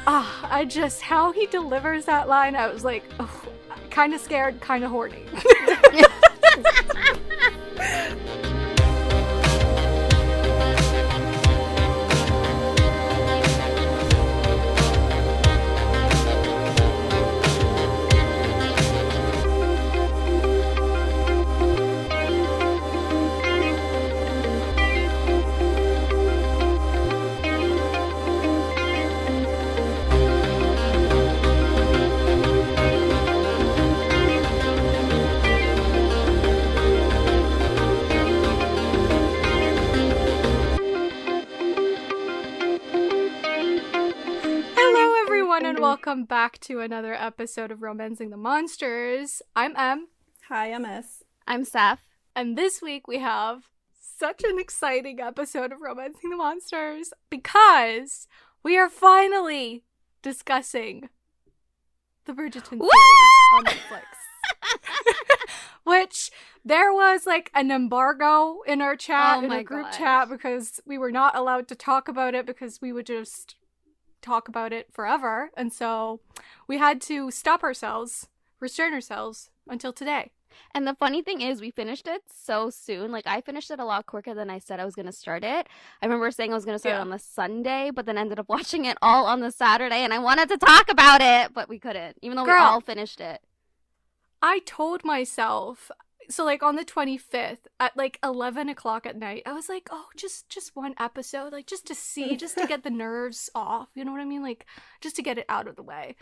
How he delivers that line, I was like, oh, kind of scared, kind of horny. Welcome back to another episode of Romancing the Monsters. I'm Em. Hi, I'm S. I'm Seth. And this week we have such an exciting episode of Romancing the Monsters because we are finally discussing the Bridgerton series on Netflix. Which there was like an embargo in our chat, in our group chat, because we were not allowed to talk about it because we would just talk about it forever, and so we had to stop ourselves, restrain ourselves until today. And the funny thing is, we finished it so soon. Like, I finished it a lot quicker than I said I was going to start it. I remember saying I was going to start it on the Sunday, but then ended up watching it all on the Saturday, and I wanted to talk about it, but we couldn't, even though we all finished it. I told myself, so like on the 25th at like 11 o'clock at night, I was like, oh, just one episode, like just to see, just to get the nerves off, you know what I mean? Like just to get it out of the way.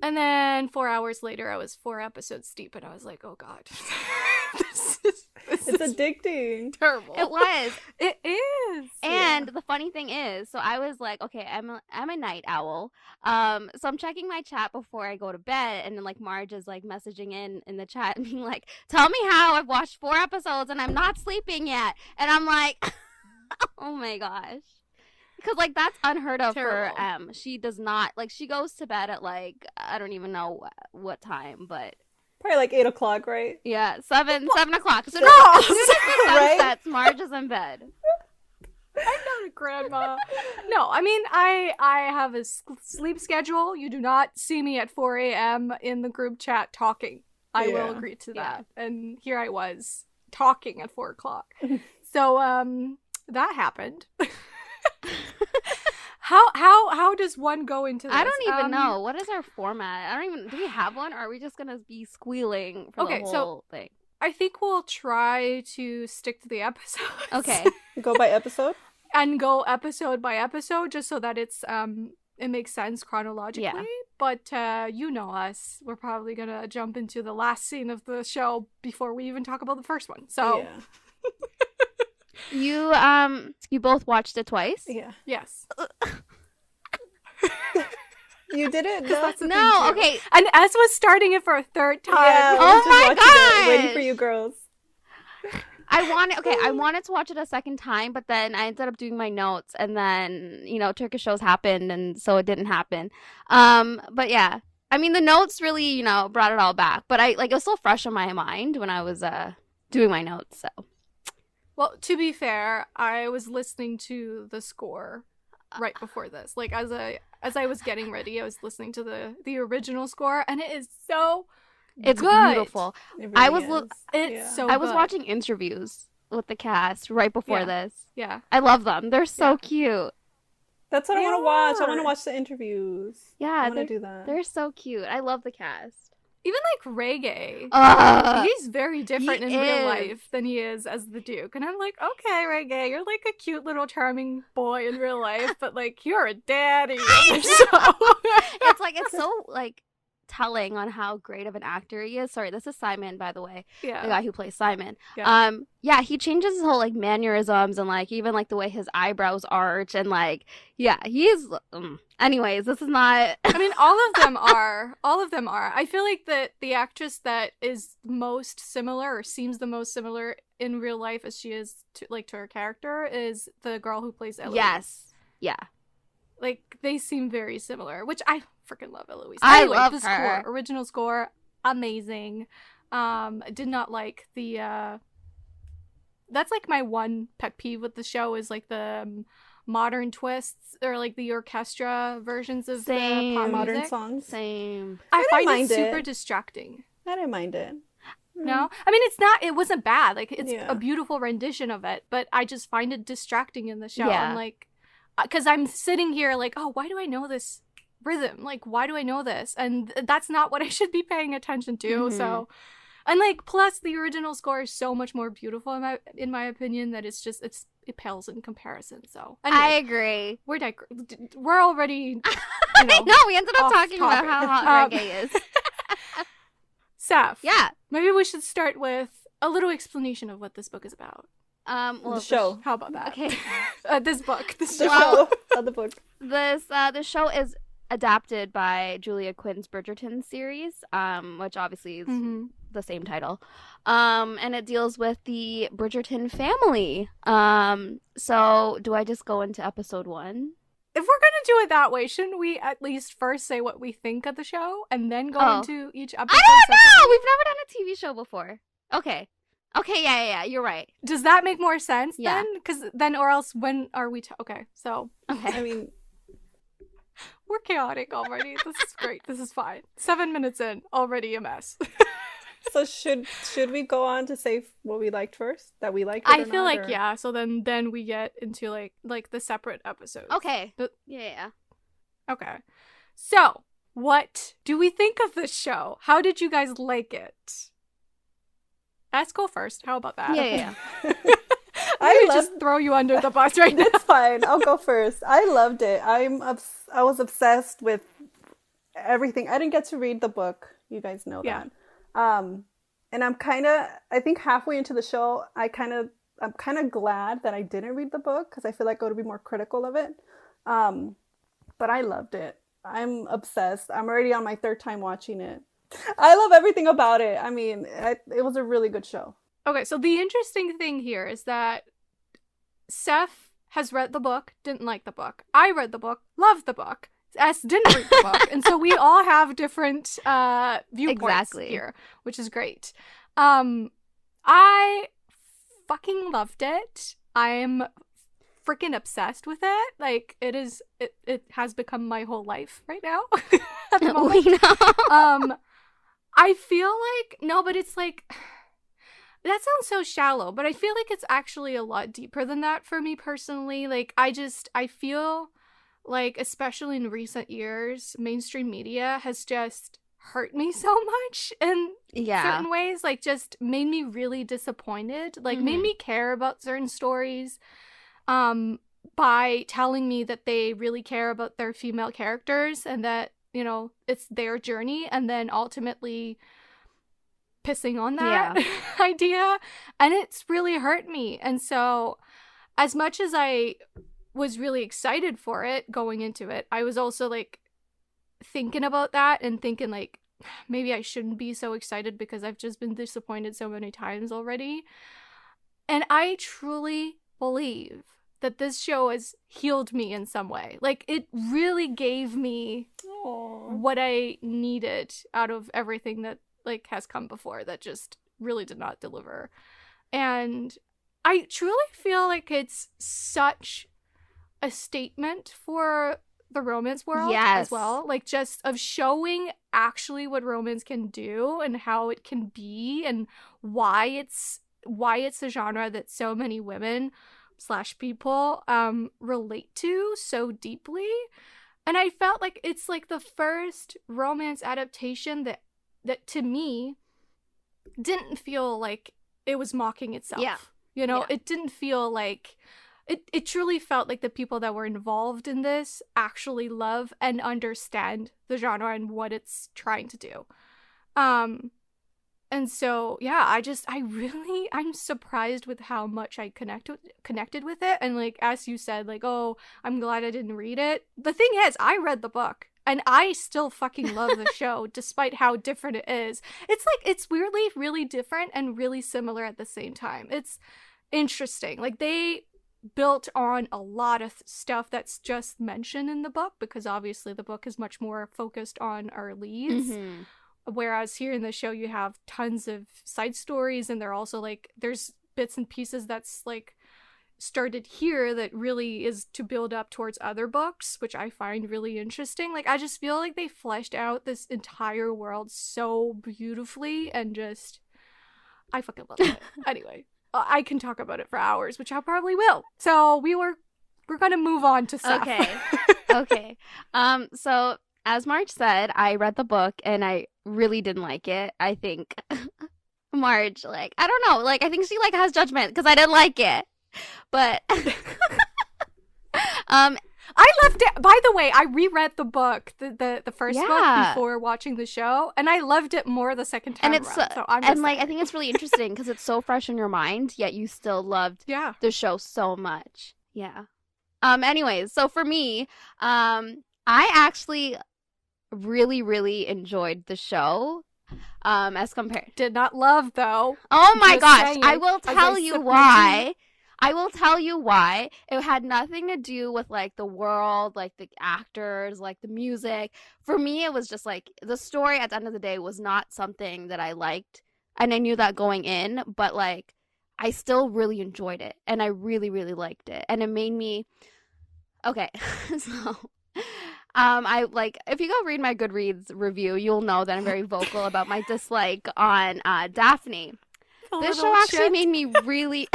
And then 4 hours later, I was 4 episodes deep, and I was like, oh God, this it's addicting. Terrible. It was. It is. And the funny thing is, so I was like, okay, I'm a night owl. So I'm checking my chat before I go to bed, and then like Marge is like messaging in the chat and being like, tell me how I've watched 4 episodes and I'm not sleeping yet. And I'm like, oh my gosh. Because, like, that's unheard of for Em. She does not, like, she goes to bed at, like, I don't even know what time, but... Probably, like, 8 o'clock, right? Yeah, 7 o'clock. As soon as the sun sets, Marge is in bed. I'm not a grandma. No, I mean, I have a sleep schedule. You do not see me at 4 a.m. in the group chat talking. I will agree to that. Yeah. And here I was, talking at 4 o'clock. So, that happened. How does one go into this? I don't even know. What is our format? Do we have one, or are we just gonna be squealing for the whole thing? I think we'll try to stick to the episodes. Okay. Go by episode? And go episode by episode, just so that it's it makes sense chronologically. Yeah. But you know us. We're probably gonna jump into the last scene of the show before we even talk about the first one. So You both watched it twice? Yeah. Yes. You did it? No, okay. And S was starting it for a third time. Yeah, oh my god! Waiting for you girls. I wanted to watch it a second time, but then I ended up doing my notes, and then, Turkish shows happened, and so it didn't happen. But yeah. I mean, the notes really, brought it all back, but it was still fresh on my mind when I was doing my notes, so... Well, to be fair, I was listening to the score right before this. Like, as I was getting ready, I was listening to the original score, and it is so It's good. Beautiful. It really I was watching interviews with the cast right before this. Yeah. I love them. They're so cute. That's what I want to watch. I want to watch the interviews. Yeah, I want to do that. They're so cute. I love the cast. Even like Reggae, he's very different in real life than he is as the Duke. And I'm like, okay, Reggae, you're like a cute little charming boy in real life, but like you're a daddy. It's so like telling on how great of an actor he is. Sorry, this is Simon, by the way. Yeah. The guy who plays Simon. Yeah. He changes his whole like mannerisms and like even like the way his eyebrows arch and like he's anyways, this is not I mean, all of them are. I feel like that the actress that is most similar or seems the most similar in real life as she is to her character is the girl who plays Eloise. Yes. Yeah. Like, they seem very similar, which I freaking love Eloise. I anyway, love the her. Score, original score, amazing. Did not like the, that's like my one pet peeve with the show is like the modern twists or like the orchestra versions of Same. the pop Modern music. songs. Same. I didn't find it mind super it. distracting. I didn't mind it. No? I mean, it wasn't bad. Like, it's a beautiful rendition of it, but I just find it distracting in the show. Yeah. I'm like, because I'm sitting here like, oh, why do I know this rhythm? Like, why do I know this? And that's not what I should be paying attention to. So, and like, plus the original score is so much more beautiful in my opinion that it pales in comparison. So, anyway, I agree. We're already, I know, we ended up off talking about topic. how hot reggae is. Seth. Yeah. Maybe we should start with a little explanation of what this book is about. Well, the show. How about that? Okay. This book. The show. Not the book. The show is adapted by Julia Quinn's Bridgerton series, which obviously is the same title. And it deals with the Bridgerton family. So do I just go into episode 1? If we're gonna do it that way, shouldn't we at least first say what we think of the show and then go into each episode? I don't know! We've never done a TV show before. Okay, yeah, you're right. Does that make more sense Yeah. then? Because then, or else, when are we... okay, so... Okay. I mean... We're chaotic already. This is great. This is fine. 7 minutes in, already a mess. So should we go on to say what we liked first? That we liked it I or feel not, like, or... yeah, so then we get into, like the separate episodes. Okay. But, Yeah. okay. So, what do we think of this show? How did you guys like it? Let's go first. How about that? Yeah. I just throw you under the bus right now. It's fine. I'll go first. I loved it. I was obsessed with everything. I didn't get to read the book. You guys know that. And I think halfway into the show, I'm kind of glad that I didn't read the book because I feel like I would be more critical of it. But I loved it. I'm obsessed. I'm already on my 3rd time watching it. I love everything about it. I mean, it was a really good show. Okay, so the interesting thing here is that Seth has read the book, didn't like the book. I read the book, loved the book. S didn't read the book. And so we all have different viewpoints here, which is great. I fucking loved it. I'm freaking obsessed with it. Like, it has become my whole life right now. At the moment. We know. I feel like, no, but it's like, that sounds so shallow, but I feel like it's actually a lot deeper than that for me personally. Like, I feel like, especially in recent years, mainstream media has just hurt me so much in certain ways. Like, just made me really disappointed. Like, made me care about certain stories by telling me that they really care about their female characters and that, you know, it's their journey, and then ultimately pissing on that idea. And it's really hurt me. And so, as much as I was really excited for it going into it, I was also like thinking about that and thinking like, maybe I shouldn't be so excited because I've just been disappointed so many times already. And I truly believe that this show has healed me in some way. Like, it really gave me what I needed out of everything that like has come before that just really did not deliver. And I truly feel like it's such a statement for the romance world as well. Like, just of showing actually what romance can do and how it can be and why it's a genre that so many women / people relate to so deeply. And I felt like it's like the first romance adaptation that to me didn't feel like it was mocking itself. Yeah. You know, it didn't feel like it truly felt like the people that were involved in this actually love and understand the genre and what it's trying to do. And so, yeah, I'm surprised with how much I connected with it. And like, as you said, like, oh, I'm glad I didn't read it. The thing is, I read the book and I still fucking love the show, despite how different it is. It's like, it's weirdly really different and really similar at the same time. It's interesting. Like, they built on a lot of stuff that's just mentioned in the book, because obviously the book is much more focused on our leads. Whereas here in the show, you have tons of side stories, and they're also like, there's bits and pieces that's like started here that really is to build up towards other books, which I find really interesting. Like, I just feel like they fleshed out this entire world so beautifully, and just, I fucking love it. Anyway, I can talk about it for hours, which I probably will. So we're gonna move on to stuff. Okay. So as Marge said, I read the book and I really didn't like it. I think Marge, like, I don't know, like, I think she, like, has judgment because I didn't like it. But I loved it. By the way, I reread the book, the first book, Yeah. before watching the show, and I loved it more the second time and it's around. So I'm and just like I saying. think it's really interesting because it's so fresh in your mind, yet you still loved Yeah. the show so much. Yeah. Anyways, so for me, I actually really, really enjoyed the show. As compared. Did not love, though. Oh my Just gosh! saying, I will as I tell you sip my why. I will tell you why. It had nothing to do with like the world, like the actors, like the music. For me, it was just like the story at the end of the day was not something that I liked. And I knew that going in, but like I still really enjoyed it. And I really, really liked it. And it made me okay. So I like if you go read my Goodreads review, you'll know that I'm very vocal about my dislike on Daphne. A This little show actually shit. made me really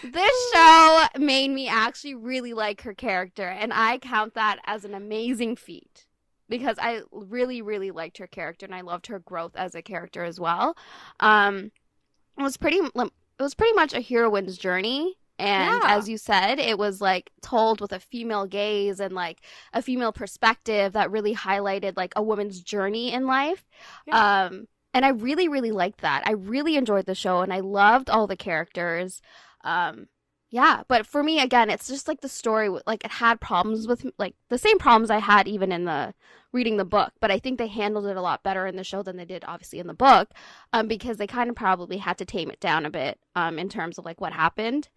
This show made me actually really like her character, and I count that as an amazing feat because I really, really liked her character, and I loved her growth as a character as well. It was pretty much a heroine's journey, and Yeah. as you said, it was like told with a female gaze and like a female perspective that really highlighted like a woman's journey in life. Yeah. And I really, really liked that. I really enjoyed the show, and I loved all the characters. Yeah, but for me, again, it's just like the story, like it had problems with like the same problems I had even in the reading the book, but I think they handled it a lot better in the show than they did obviously in the book, because they kind of probably had to tame it down a bit, in terms of like what happened,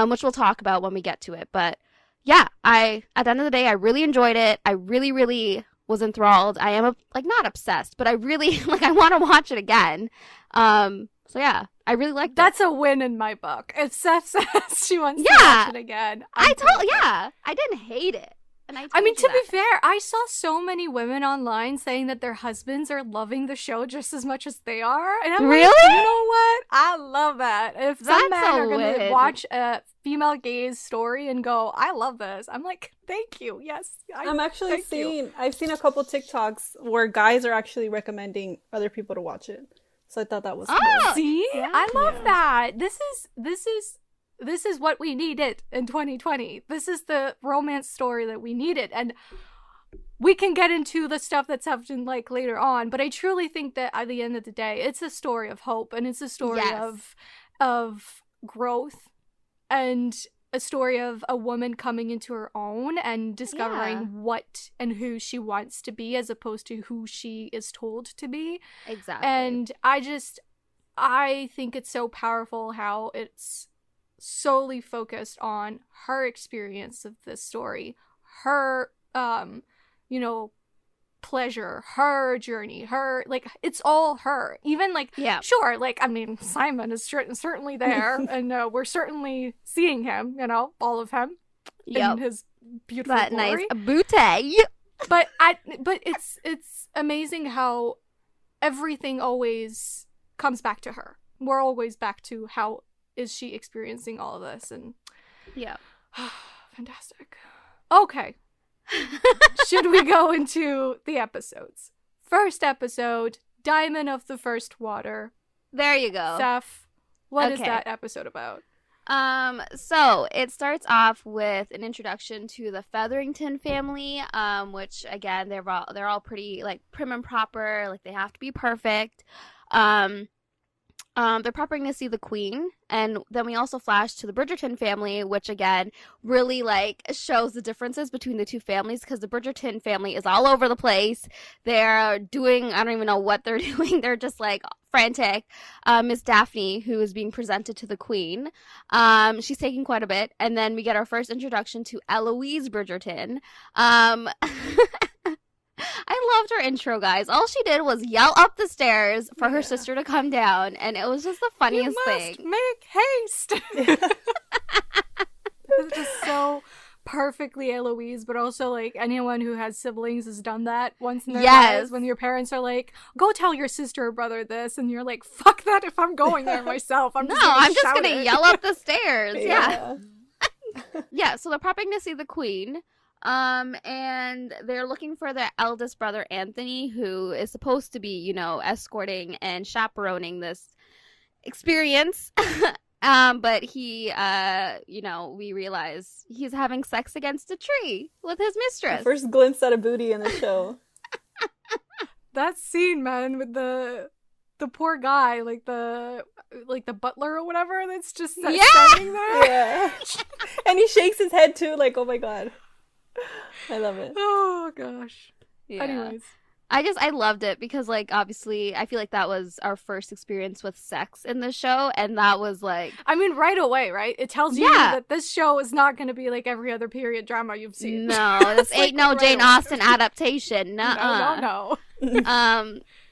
which we'll talk about when we get to it. But yeah, at the end of the day, I really enjoyed it. I really, really was enthralled. I am like not obsessed, but I really like I want to watch it again. So yeah, I really liked it. That's a win in my book. If Seth says she wants to Yeah. watch it again, I didn't hate it. And I mean, told to you be that. fair, I saw so many women online saying that their husbands are loving the show just as much as they are. And I'm like, Really? you know what? I love that. If some That's men a are going to win. watch a female gaze story and go, I love this, I'm like, thank you. Yes. I'm actually thank you. I've seen a couple TikToks where guys are actually recommending other people to watch it. So I thought that was cool. Oh, See? yeah. I love that. This is what we needed in 2020. This is the romance story that we needed. And we can get into the stuff that's happened like later on, but I truly think that at the end of the day, it's a story of hope, and it's a story Yes. of growth, and a story of a woman coming into her own and discovering Yeah. what and who she wants to be as opposed to who she is told to be. Exactly. And I think it's so powerful how it's solely focused on her experience of this story, her pleasure, her journey, her, like, it's all her. Even like, Yeah. sure, like, I mean, Simon is certainly there, and we're certainly seeing him, all of him in his beautiful That glory. nice booty. But it's amazing how everything always comes back to her. We're always back to how is she experiencing all of this, and Yeah. fantastic. Okay, should we go into the episodes? First episode, Diamond of the First Water. There you go. Seth, what is Okay. that episode about? So it starts off with an introduction to the Featherington family, which again they're all pretty like prim and proper, like they have to be perfect. They're prepping to see the Queen, and then we also flash to the Bridgerton family, which again really like shows the differences between the two families because the Bridgerton family is all over the place. They're doing, I don't even know what they're doing. They're just like frantic. Miss Daphne, who is being presented to the Queen, she's taking quite a bit, and then we get our first introduction to Eloise Bridgerton. I loved her intro, guys. All she did was yell up the stairs for her sister to come down, and it was just the funniest thing. Make haste. It's just so perfectly Eloise, but also like anyone who has siblings has done that once in their lives when your parents are like, go tell your sister or brother this, and you're like, fuck that if I'm going there myself. I'm just gonna yell up the stairs. Yeah, so they're prepping to see the queen. And they're looking for their eldest brother, Anthony, who is supposed to be, escorting and chaperoning this experience. But he, we realize he's having sex against a tree with his mistress. The first glimpse at a booty in the show. That scene, man, with the poor guy, like the butler or whatever, that's just standing there. Yeah. And he shakes his head too, like, oh my god. I love it. Oh gosh. Yeah. Anyways, I loved it because, like, obviously I feel like that was our first experience with sex in the show, and that was like, I mean, right away, right? It tells you that this show is not going to be like every other period drama you've seen. No, this ain't no Jane Austen adaptation. No.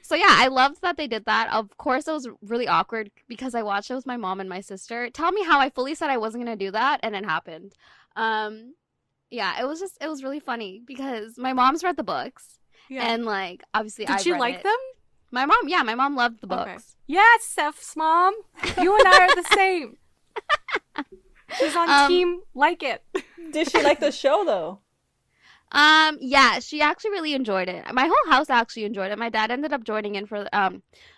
So yeah, I loved that they did that. Of course, it was really awkward because I watched it with my mom and my sister. Tell me how I fully said I wasn't going to do that, and it happened. Yeah, it was really funny because my mom's read the books, and like obviously, did she like them? My mom loved the books. Okay. Yes, Steph's mom. You and I are the same. She's on team like it. Did she like the show though? Yeah, she actually really enjoyed it. My whole house actually enjoyed it. My dad ended up joining in for,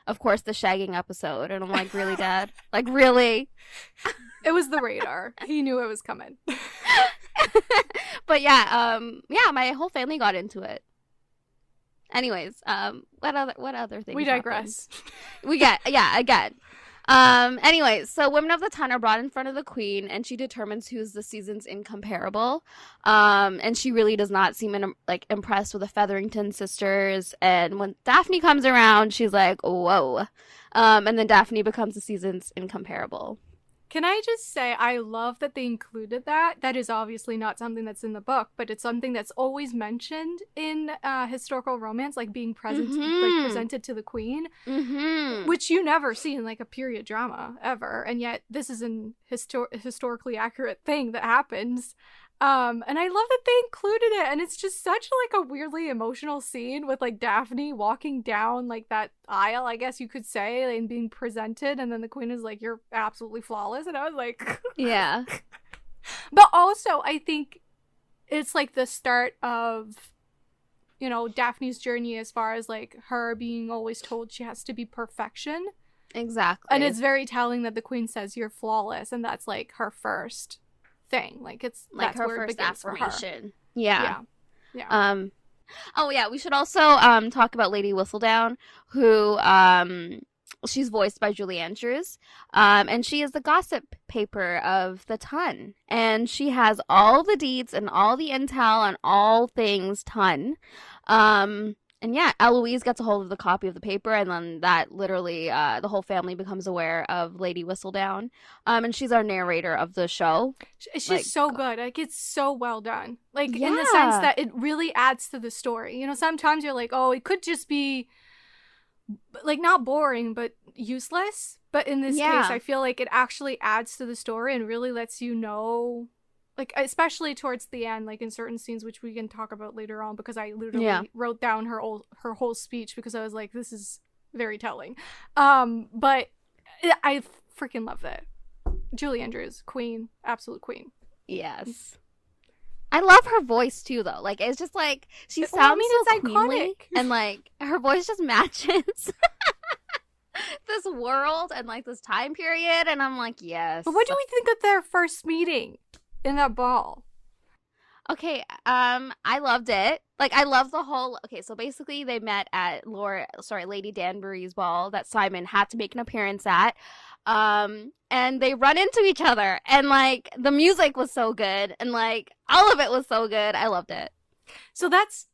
of course, the shagging episode, and I'm like, really, Dad? Like, really? It was the radar. He knew it was coming. But yeah, my whole family got into it. Anyways, what other things? We digress. Again. Anyways, so women of the ton are brought in front of the queen, and she determines who's the season's incomparable. And she really does not seem impressed with the Featherington sisters. And when Daphne comes around, she's like, whoa. And then Daphne becomes the season's incomparable. Can I just say, I love that they included that. That is obviously not something that's in the book, but it's something that's always mentioned in historical romance, like being presented to the queen, which you never see in like a period drama ever. And yet this is an historically accurate thing that happens. And I love that they included it, and it's just such like a weirdly emotional scene with like Daphne walking down like that aisle, I guess you could say, and being presented, and then the queen is like, you're absolutely flawless, and I was like, yeah. But also I think it's like the start of, Daphne's journey as far as like her being always told she has to be perfection. Exactly. And it's very telling that the queen says you're flawless, and that's like her first thing, like it's like that's her where first it affirmation. Yeah. Oh yeah, we should also talk about Lady Whistledown, who she's voiced by Julie Andrews, and she is the gossip paper of the ton, and she has all the deets and all the intel on all things ton. And yeah, Eloise gets a hold of the copy of the paper, and then that literally, the whole family becomes aware of Lady Whistledown. And she's our narrator of the show. She's so good. Like, it's so well done. Like, in the sense that it really adds to the story. Sometimes you're like, oh, it could just be, like, not boring, but useless. But in this case, I feel like it actually adds to the story and really lets you know, like, especially towards the end, like in certain scenes, which we can talk about later on, because I literally wrote down her whole speech because I was like, this is very telling. But I freaking love that. Julie Andrews, queen, absolute queen. Yes. I love her voice too, though. Like, it's just like, she sounds so queenly, and like her voice just matches this world and like this time period, and I'm like, yes. But what do we think of their first meeting in that ball? Okay, I loved it. Like, I love the whole, okay, so basically they met at Lady Danbury's ball that Simon had to make an appearance at. And they run into each other, and like the music was so good, and like all of it was so good. I loved it. So that's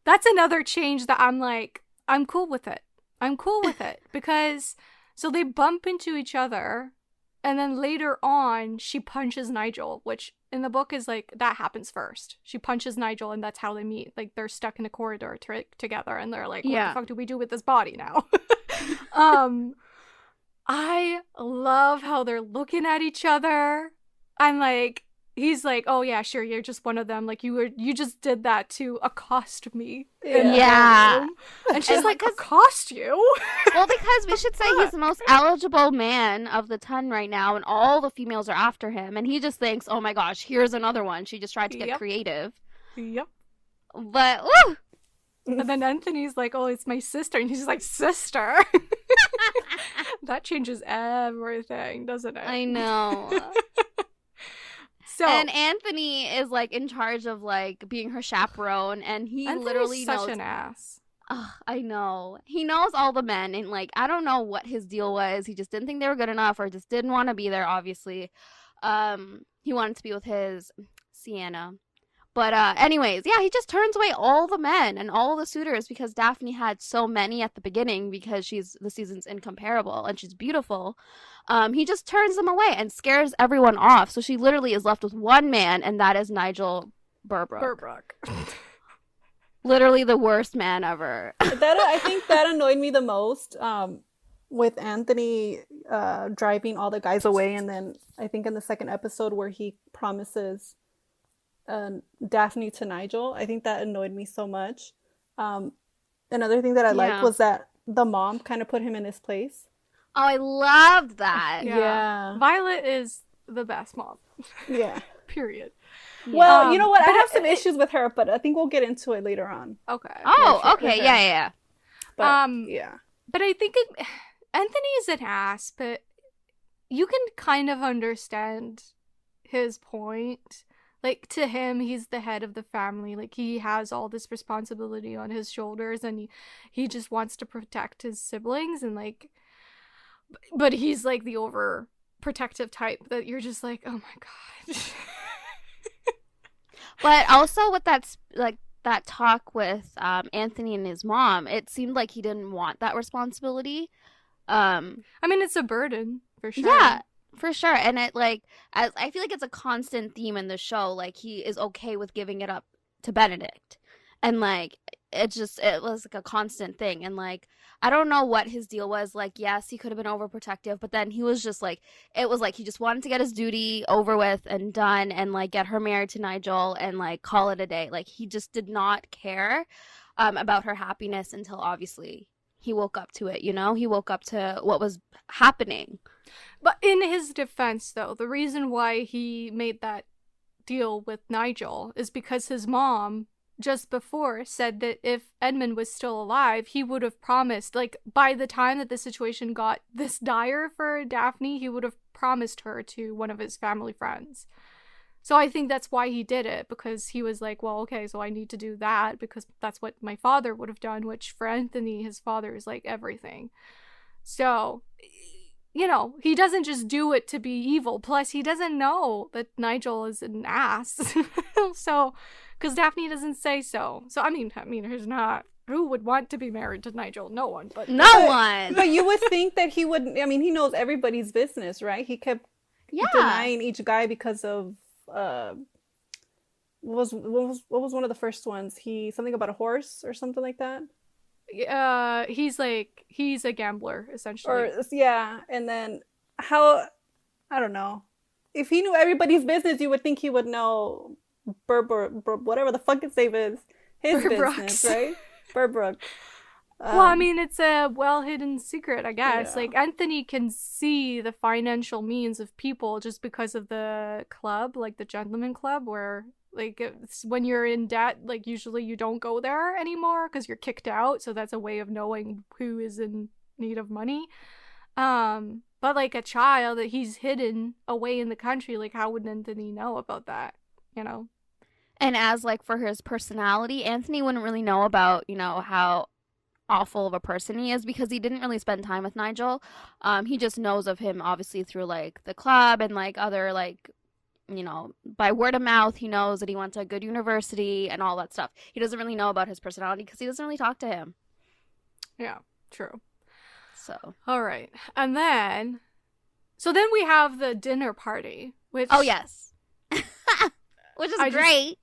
another change that I'm like, I'm cool with it. I'm cool with it because so they bump into each other And then later on, she punches Nigel, which in the book is like, that happens first. She punches Nigel, and that's how they meet. Like, they're stuck in a corridor together, and they're like, what the fuck do we do with this body now? I love how they're looking at each other. I'm like, he's like, oh yeah, sure, you're just one of them. Like, you just did that to accost me. Yeah. And she's like, accost you? Well, because we should say he's the most eligible man of the 10 right now, and all the females are after him, and he just thinks, oh my gosh, here's another one. She just tried to get creative. Yep. But, woo! And then Anthony's like, oh, it's my sister. And he's like, sister? That changes everything, doesn't it? I know. And Anthony is, like, in charge of, like, being her chaperone, and he Anthony's literally knows... such an ass. I know. He knows all the men, and, like, I don't know what his deal was. He just didn't think they were good enough, or just didn't want to be there, obviously. He wanted to be with his Sienna. But anyways, yeah, he just turns away all the men and all the suitors because Daphne had so many at the beginning because she's the season's incomparable and she's beautiful. He just turns them away and scares everyone off. So she literally is left with one man, and that is Nigel Burbrook. Literally the worst man ever. I think that annoyed me the most. With Anthony driving all the guys away, and then I think in the second episode where he promises Daphne to Nigel, I think that annoyed me so much. Another thing that I liked was that the mom kind of put him in his place. Oh, I loved that. Yeah. Violet is the best mom. Yeah. Period. Well, you know what? I have some issues with her, but I think we'll get into it later on. Okay. Oh, okay. Yeah. But, yeah. But I think Anthony is an ass, but you can kind of understand his point. Like, to him, he's the head of the family. Like, he has all this responsibility on his shoulders, and he just wants to protect his siblings, and, like... But he's, like, the overprotective type that you're just like, oh my god. But also with that, like, that talk with Anthony and his mom, it seemed like he didn't want that responsibility. I mean, it's a burden, for sure. Yeah. For sure. And it, like, I feel like it's a constant theme in the show. Like, he is okay with giving it up to Benedict. And, like, it was, like, a constant thing. And, like, I don't know what his deal was. Like, yes, he could have been overprotective. But then he was just, like, it was, like, he just wanted to get his duty over with and done and, like, get her married to Nigel and, like, call it a day. Like, he just did not care about her happiness until, obviously, he woke up to it, you know? He woke up to what was happening. But in his defense, though, the reason why he made that deal with Nigel is because his mom, just before, said that if Edmund was still alive, he would have promised, like, by the time that the situation got this dire for Daphne, he would have promised her to one of his family friends. So I think that's why he did it, because he was like, well, okay, so I need to do that, because that's what my father would have done, which for Anthony, his father is, like, everything. So... You know, he doesn't just do it to be evil. Plus, he doesn't know that Nigel is an ass. So, because Daphne doesn't say so. So, I mean, who's not? Who would want to be married to Nigel? No one. But no one. But you would think that he would. I mean, he knows everybody's business, right? He kept denying each guy because of what was one of the first ones? Something about a horse or something like that. He's a gambler, essentially. And then I don't know. If he knew everybody's business, you would think he would know whatever the fuck his name is. His business, right? Burbrook. Well, I mean, it's a well-hidden secret, I guess. Yeah. Like, Anthony can see the financial means of people just because of the club, like the gentleman club, where... Like, when you're in debt, like, usually you don't go there anymore because you're kicked out. So that's a way of knowing who is in need of money. But, like, a child that he's hidden away in the country, like, how would Anthony know about that, you know? And as, like, for his personality, Anthony wouldn't really know about, you know, how awful of a person he is because he didn't really spend time with Nigel. He just knows of him, obviously, through, like, the club and, like, other, like... You know, by word of mouth, he knows that he went to a good university and all that stuff. He doesn't really know about his personality because he doesn't really talk to him. Yeah, true. So. All right. And then, So then we have the dinner party, which Oh, yes. Which is great.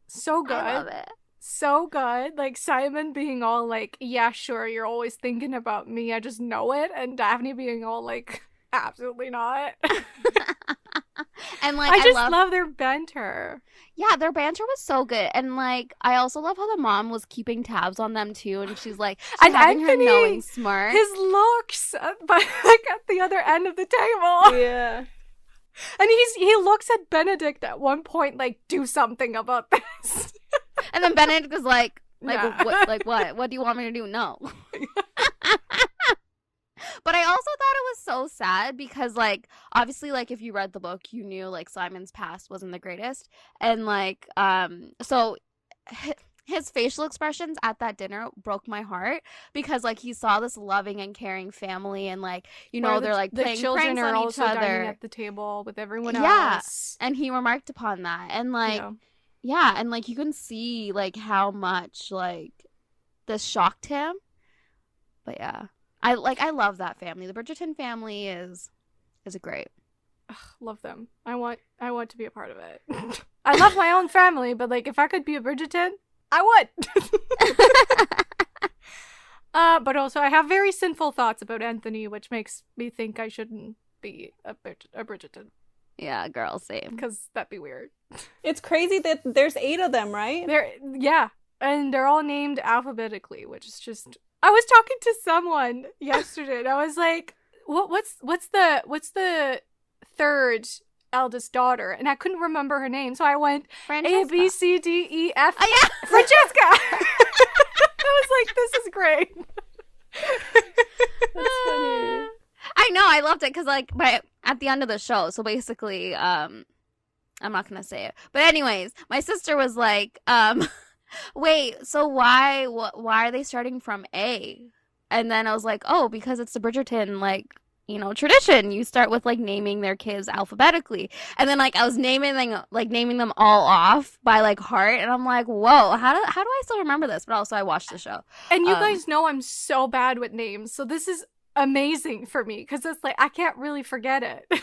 So good. I love it. So good. Like, Simon being all like, yeah, sure, you're always thinking about me, I just know it. And Daphne being all like, absolutely not. And like, I just love their banter. Yeah, their banter was so good. And like, I also love how the mom was keeping tabs on them too. And she's like, and having Anthony, her knowing smart. His looks, but like at the other end of the table. Yeah. And he looks at Benedict at one point like, do something about this. And then Benedict is like Yeah. what? What do you want me to do? No. But I also thought it was so sad because, like, obviously, like, if you read the book, you knew, like, Simon's past wasn't the greatest. And, like, so his facial expressions at that dinner broke my heart because, like, he saw this loving and caring family and, like, you know, they're, like, playing pranks on each also other. Dining at the table with everyone else. Yeah, and he remarked upon that. And, like, yeah, and, like, you can see, like, how much, like, this shocked him. But, yeah. I love that family. The Bridgerton family is great. Ugh, love them. I want to be a part of it. I love my own family, but like if I could be a Bridgerton, I would. But also I have very sinful thoughts about Anthony, which makes me think I shouldn't be a Bridgerton. Yeah, girl, same. Because that'd be weird. It's crazy that there's 8 of them, right? Yeah, and they're all named alphabetically, which is just. I was talking to someone yesterday, and I was like, "What's the third eldest daughter?" And I couldn't remember her name, so I went Francesca. A B C D E F. Oh, yeah. Francesca. I was like, "This is great." That's funny. I know, I loved it because, like, at the end of the show, so basically, I'm not gonna say it, but anyways, my sister was like, wait, so why are they starting from A? And then I was like, oh, because it's the Bridgerton, like, you know, tradition. You start with, like, naming their kids alphabetically. And then, like, I was naming them all off by, like, heart. And I'm like, whoa, how do I still remember this? But also I watched the show. And you guys know I'm so bad with names. So this is amazing for me because it's like, I can't really forget it.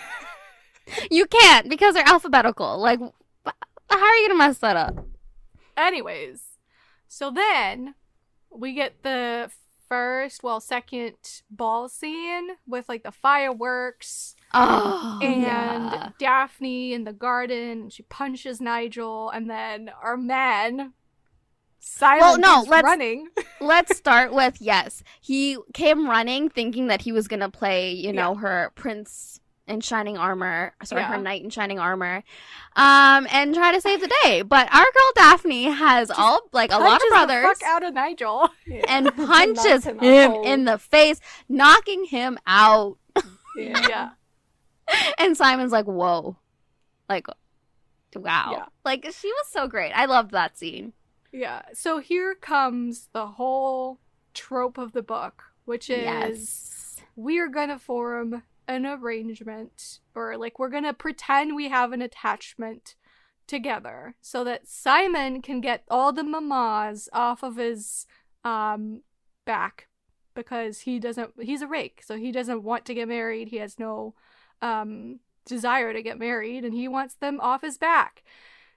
You can't because they're alphabetical. Like, how are you going to mess that up? Anyways, so then we get the second ball scene with like the fireworks. Oh, and yeah. Daphne in the garden, and she punches Nigel, and then our man Simon is running. Let's start with he came running thinking that he was gonna play, you know, her prince in shining armor, her knight in shining armor, and try to save the day. But our girl Daphne has a lot of brothers. The fuck out of Nigel and punches him in the face, knocking him out. Yeah. And Simon's like, whoa, like, wow, yeah. Like, she was so great. I loved that scene. Yeah. So here comes the whole trope of the book, which is we're gonna form an arrangement, or like we're gonna pretend we have an attachment together so that Simon can get all the mamas off of his back, because he's a rake, so he doesn't want to get married. He has no desire to get married, and he wants them off his back.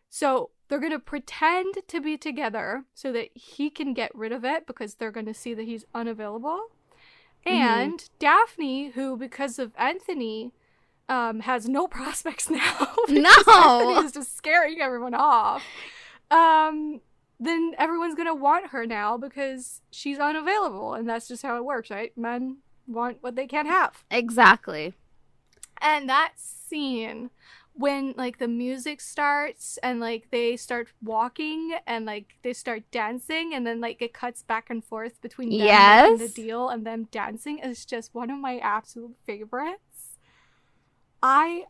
So they're gonna pretend to be together so that he can get rid of it, because they're gonna see that he's unavailable. And Daphne, who, because of Anthony, has no prospects now. No! Anthony is just scaring everyone off. Then everyone's going to want her now because she's unavailable. And that's just how it works, right? Men want what they can't have. Exactly. And that scene, when, like, the music starts and, like, they start walking and, like, they start dancing, and then, like, it cuts back and forth between them and the deal and them dancing, is just one of my absolute favorites. I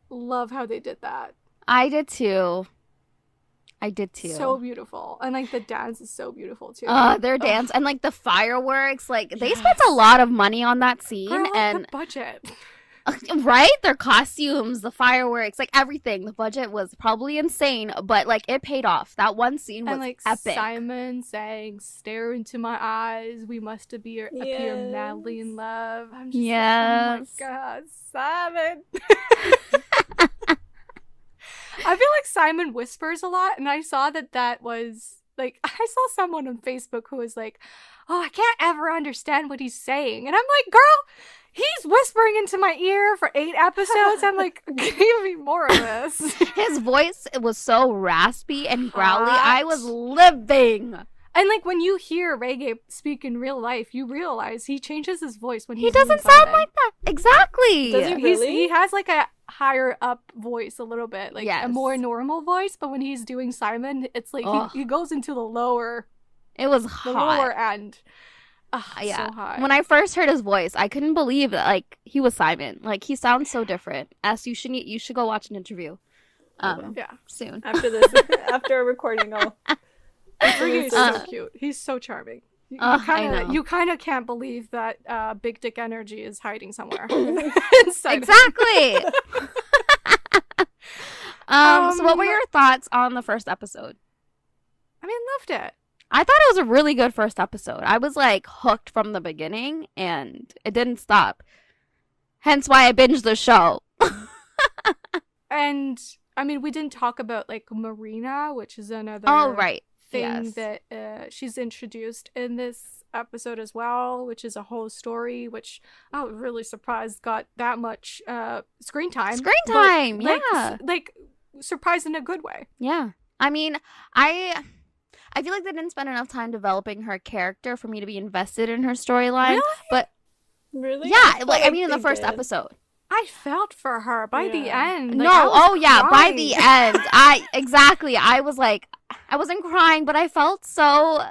love how they did that. I did too. So beautiful. And, like, the dance is so beautiful, too. Their dance and, like, the fireworks. Like, they spent a lot of money on that scene. Girl, and the budget. Right? Their costumes, the fireworks, like everything. The budget was probably insane, but like it paid off. That one scene was and like epic. Simon saying, "Stare into my eyes. We must appear madly in love." I'm just like, oh my god, Simon. I feel like Simon whispers a lot, and I saw that was like, I saw someone on Facebook who was like, "Oh, I can't ever understand what he's saying," and I'm like, "Girl, he's whispering into my ear for 8 episodes." I'm like, "Give me more of this." His voice was so raspy and growly. I was living. And like when you hear Reggae speak in real life, you realize he changes his voice when he doesn't sound like that. Exactly. Does he really? He has like a higher up voice a little bit, like Yes. a more normal voice. But when he's doing Simon, it's like he goes into the lower. It was The hot. lower end. Yeah. So hot. When I first heard his voice, I couldn't believe that like he was Simon. Like he sounds so different. You should go watch an interview. Soon. After this, after a recording, He's so cute. He's so charming. You kind of can't believe that big dick energy is hiding somewhere. Exactly. So what were your thoughts on the first episode? I mean, loved it. I thought it was a really good first episode. I was like hooked from the beginning and it didn't stop. Hence why I binged the show. And I mean, we didn't talk about like Marina, which is another thing that she's introduced in this episode as well, which is a whole story, which I was really surprised got that much screen time. Like surprised in a good way. Yeah. I mean, I feel like they didn't spend enough time developing her character for me to be invested in her storyline. Really? But really, yeah, I mean, in the first episode, I felt for her by the end. Like, by the end, I was like, I wasn't crying, but I felt so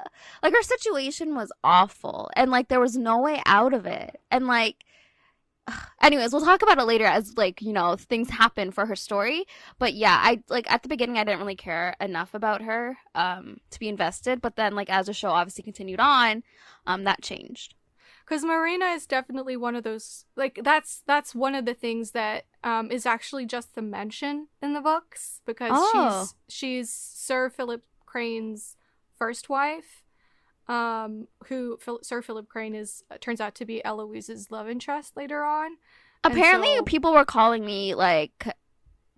like her situation was awful, and like there was no way out of it, and like. Anyways, we'll talk about it later as like, you know, things happen for her story. But yeah, I like at the beginning I didn't really care enough about her to be invested, but then like as the show obviously continued on, that changed. Because Marina is definitely one of those, like that's one of the things that is actually just the mention in the books, because she's Sir Philip Crane's first wife. Who Sir Philip Crane turns out to be Eloise's love interest later on. Apparently, people were calling me like,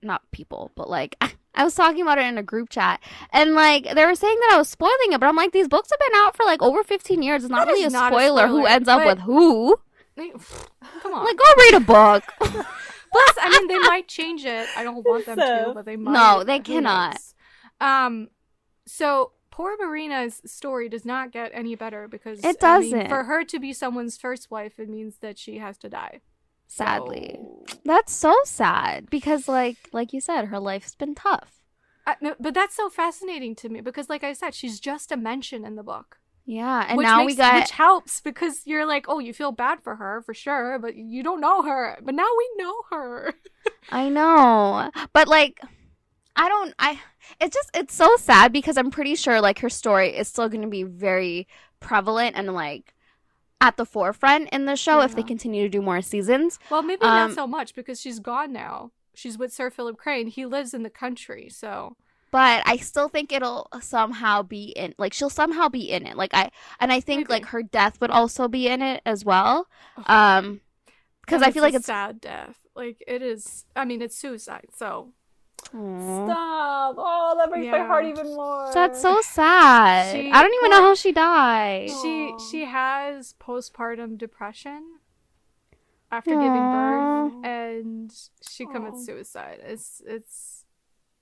not people, but like I was talking about it in a group chat, and like they were saying that I was spoiling it, but I'm like, these books have been out for like over 15 years. It's not really a spoiler who ends up with who. Come on, like go read a book. Plus, I mean, they might change it. I don't want them to, but they might. No, they cannot. So. Poor Marina's story does not get any better because it doesn't. I mean, for her to be someone's first wife, it means that she has to die. Sadly, that's so sad because, like you said, her life's been tough. No, but that's so fascinating to me because, like I said, she's just a mention in the book. Yeah, and which helps because you're like, oh, you feel bad for her for sure, but you don't know her. But now we know her. I know, but like. It's so sad because I'm pretty sure like her story is still going to be very prevalent and like at the forefront in the show if they continue to do more seasons. Well, maybe not so much because she's gone now. She's with Sir Philip Crane. He lives in the country, so. But I still think it'll somehow be in, like she'll somehow be in it. I think like her death would also be in it as well. Because I feel like it's a sad death. Like it is. I mean, it's suicide, so. Aww. Stop! Oh, that breaks my heart even more. That's so sad. I don't even know how she died. She has postpartum depression after giving birth, and she commits suicide. It's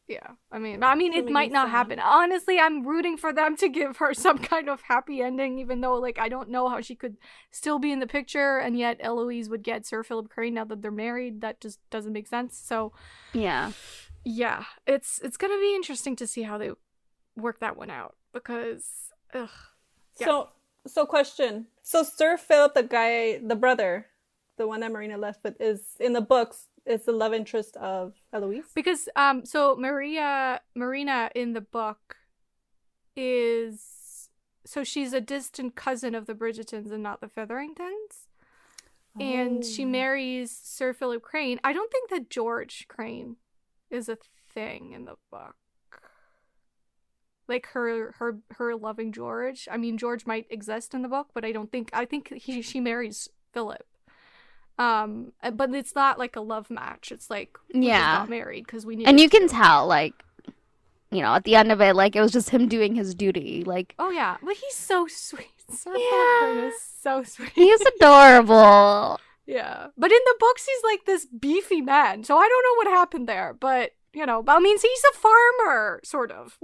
yeah. I mean, it might not happen. Honestly, I'm rooting for them to give her some kind of happy ending, even though like I don't know how she could still be in the picture, and yet Eloise would get Sir Philip Crane now that they're married. That just doesn't make sense. So yeah. Yeah, it's gonna be interesting to see how they work that one out because, ugh. Yeah. So question. So Sir Philip, the brother, the one that Marina left with, is in the books is the love interest of Eloise. Because so Marina in the book she's a distant cousin of the Bridgertons and not the Featheringtons. and she marries Sir Philip Crane. I don't think that George Crane is a thing in the book. Like her loving George. I mean, George might exist in the book, but I think she marries Philip. But it's not like a love match. It's like we just got married because we need. And you can tell, like, you know, at the end of it, like, it was just him doing his duty. Like, oh yeah, but he's so sweet. Sir Philip Crane is so sweet. He's adorable. Yeah, but in the books, he's like this beefy man. So I don't know what happened there, but you know, I mean, he's a farmer, sort of.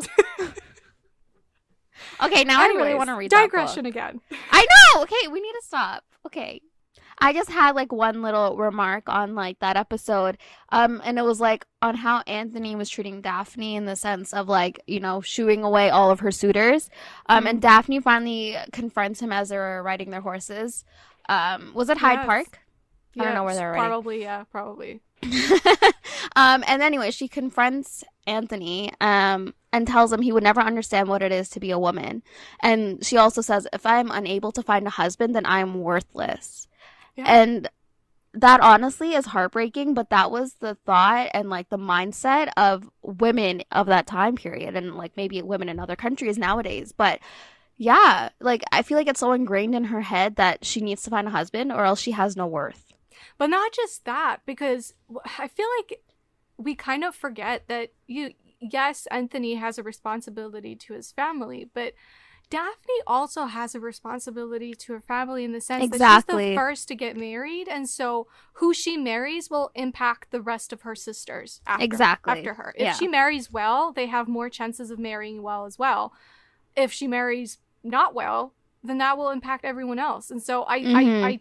Okay, now I really want to read that book. Digression again. I know! Okay, we need to stop. Okay. I just had, like, one little remark on, like, that episode, and it was, like, on how Anthony was treating Daphne in the sense of, like, you know, shooing away all of her suitors, and Daphne finally confronts him as they're riding their horses. Was it Hyde Park? I don't know where they're riding. Probably. And anyway, she confronts Anthony, and tells him he would never understand what it is to be a woman. And she also says, if I'm unable to find a husband, then I'm worthless. Yeah. And that honestly is heartbreaking, but that was the thought and like the mindset of women of that time period, and like maybe women in other countries nowadays. But yeah, like I feel like it's so ingrained in her head that she needs to find a husband or else she has no worth. But not just that, because I feel like we kind of forget that yes, Anthony has a responsibility to his family, but Daphne also has a responsibility to her family in the sense that she's the first to get married, and so who she marries will impact the rest of her sisters after her. If she marries well, they have more chances of marrying well as well. If she marries not well, then that will impact everyone else. And so I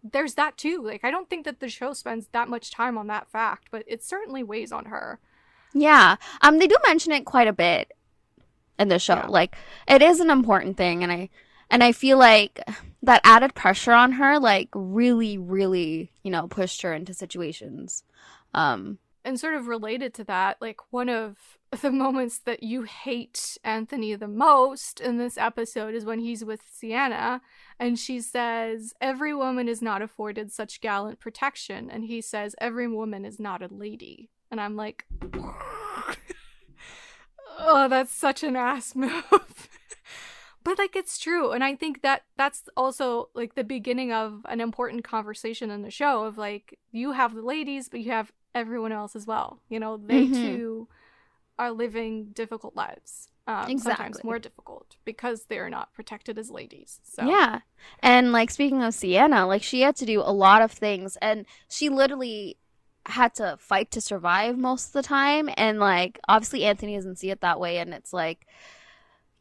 there's that too. Like, I don't think that the show spends that much time on that fact, but it certainly weighs on her. Yeah. They do mention it quite a bit in the show. Yeah. Like, it is an important thing, and I feel like that added pressure on her, like, really, really, you know, pushed her into situations. And sort of related to that, like, one of the moments that you hate Anthony the most in this episode is when he's with Sienna, and she says, every woman is not afforded such gallant protection, and he says, every woman is not a lady. And I'm like, oh, that's such an ass move. But, like, it's true. And I think that that's also, like, the beginning of an important conversation in the show of, like, you have the ladies, but you have everyone else as well. You know, they too are living difficult lives. Sometimes more difficult because they're not protected as ladies. So. Yeah. And, like, speaking of Sienna, like, she had to do a lot of things, and she literally had to fight to survive most of the time. And, like, obviously Anthony doesn't see it that way, and it's like,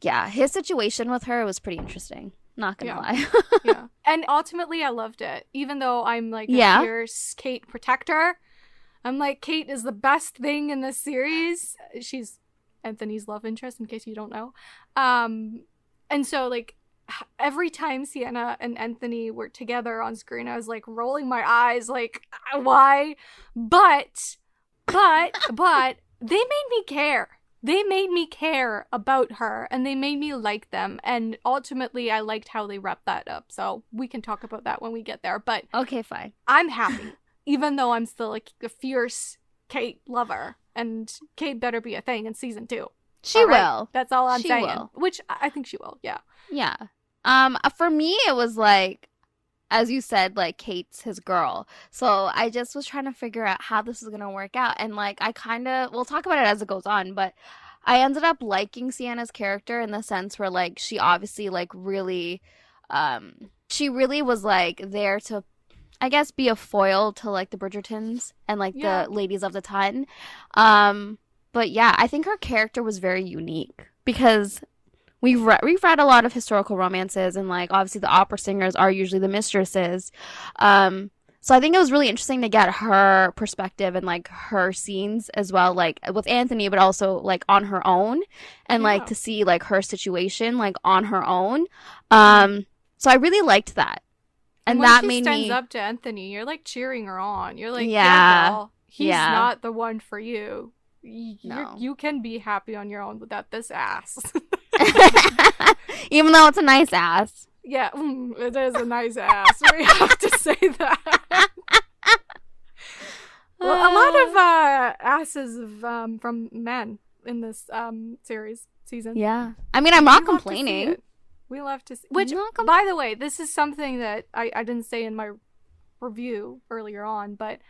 yeah, his situation with her was pretty interesting. Not gonna lie. Yeah. And ultimately I loved it. Even though I'm like a fierce Kate protector, I'm like, Kate is the best thing in this series. She's Anthony's love interest, in case you don't know. And so, like, every time Sienna and Anthony were together on screen, I was, like, rolling my eyes, like, why? But they made me care. They made me care about her, and they made me like them, and ultimately I liked how they wrapped that up. So we can talk about that when we get there, but... Okay, fine. I'm happy. Even though I'm still, like, a fierce Kate lover. And Kate better be a thing in season 2. She will. That's all I'm saying. Will. Which I think she will, yeah. Yeah. For me, it was like, as you said, like, Kate's his girl. So I just was trying to figure out how this is going to work out. And, like, I kind of, we'll talk about it as it goes on, but I ended up liking Sienna's character in the sense where, like, she obviously, like, really, she really was, like, there to, I guess, be a foil to, like, the Bridgertons and, like, the ladies of the ton. But yeah, I think her character was very unique because we've read a lot of historical romances, and, like, obviously the opera singers are usually the mistresses. So I think it was really interesting to get her perspective and, like, her scenes as well, like, with Anthony, but also, like, on her own, and like, to see, like, her situation, like, on her own. So I really liked that. And when that she made stands me up to Anthony, you're, like, cheering her on. You're like, yeah, girl, he's not the one for you. You can be happy on your own without this ass. Even though it's a nice ass. Yeah, it is a nice ass. We have to say that. Well, a lot of asses of, from men in this season. Yeah. I mean, I'm not complaining. We love to see. Which, by the way, this is something that I didn't say in my review earlier on, but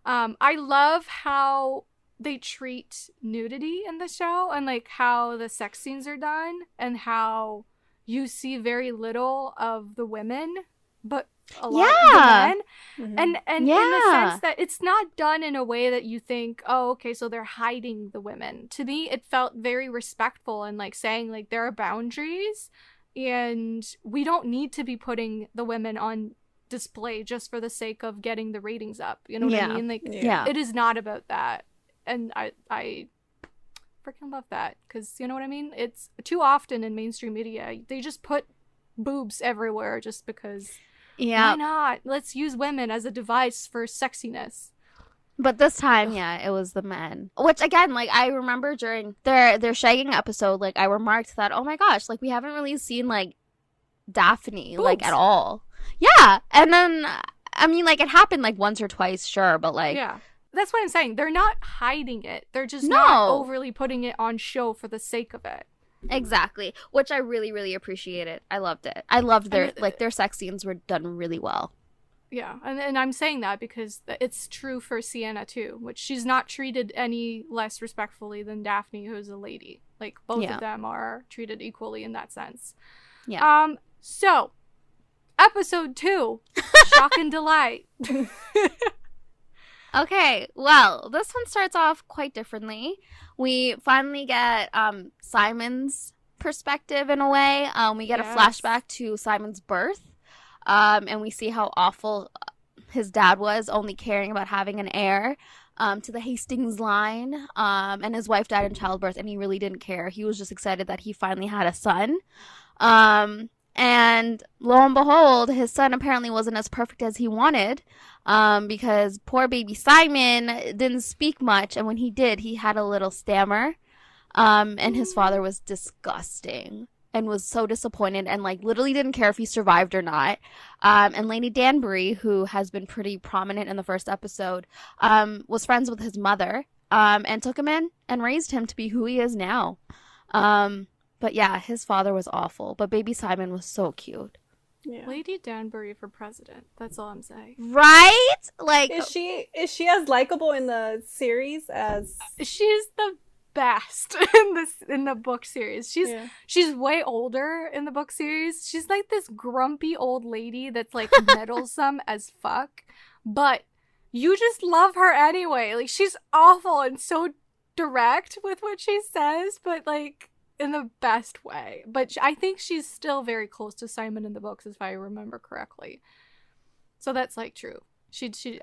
I love how they treat nudity in the show and like how the sex scenes are done and how you see very little of the women, but a lot of the men. Mm-hmm. And in the sense that it's not done in a way that you think, oh, okay, so they're hiding the women. To me, it felt very respectful and like saying like there are boundaries and we don't need to be putting the women on display just for the sake of getting the ratings up. You know what I mean? Like, it is not about that. And I freaking love that because you know what I mean? It's too often in mainstream media, they just put boobs everywhere just because. Yeah. Why not? Let's use women as a device for sexiness. But this time, it was the men. Which, again, like, I remember during their shagging episode, like, I remarked that, oh my gosh, like, we haven't really seen, like, Daphne, boobs. Like, at all. Yeah. And then, I mean, like, it happened, like, once or twice, sure, but, like. Yeah. That's what I'm saying. They're not hiding it. They're just not overly putting it on show for the sake of it. Exactly. Which I really, really appreciated. I loved it. I loved their sex scenes were done really well. Yeah, and I'm saying that because it's true for Sienna too, which she's not treated any less respectfully than Daphne, who's a lady. Like, both of them are treated equally in that sense. Yeah. So, episode 2, Shock and Delight. Okay, well, this one starts off quite differently. We finally get Simon's perspective in a way. We get a flashback to Simon's birth. And we see how awful his dad was, only caring about having an heir to the Hastings line. And his wife died in childbirth, and he really didn't care. He was just excited that he finally had a son. And lo and behold, his son apparently wasn't as perfect as he wanted, because poor baby Simon didn't speak much, and when he did, he had a little stammer. And his father was disgusting. And was so disappointed and, like, literally didn't care if he survived or not. And Lady Danbury, who has been pretty prominent in the first episode, was friends with his mother and took him in and raised him to be who he is now. But, yeah, his father was awful. But baby Simon was so cute. Yeah. Lady Danbury for president. That's all I'm saying. Right? Like, is she as likable in the series as... She's the best in the book series. She's way older in the book series. She's like this grumpy old lady that's like meddlesome as fuck, but you just love her anyway. Like, she's awful and so direct with what she says, but like in the best way. But I think she's still very close to Simon in the books, if I remember correctly. So that's like true.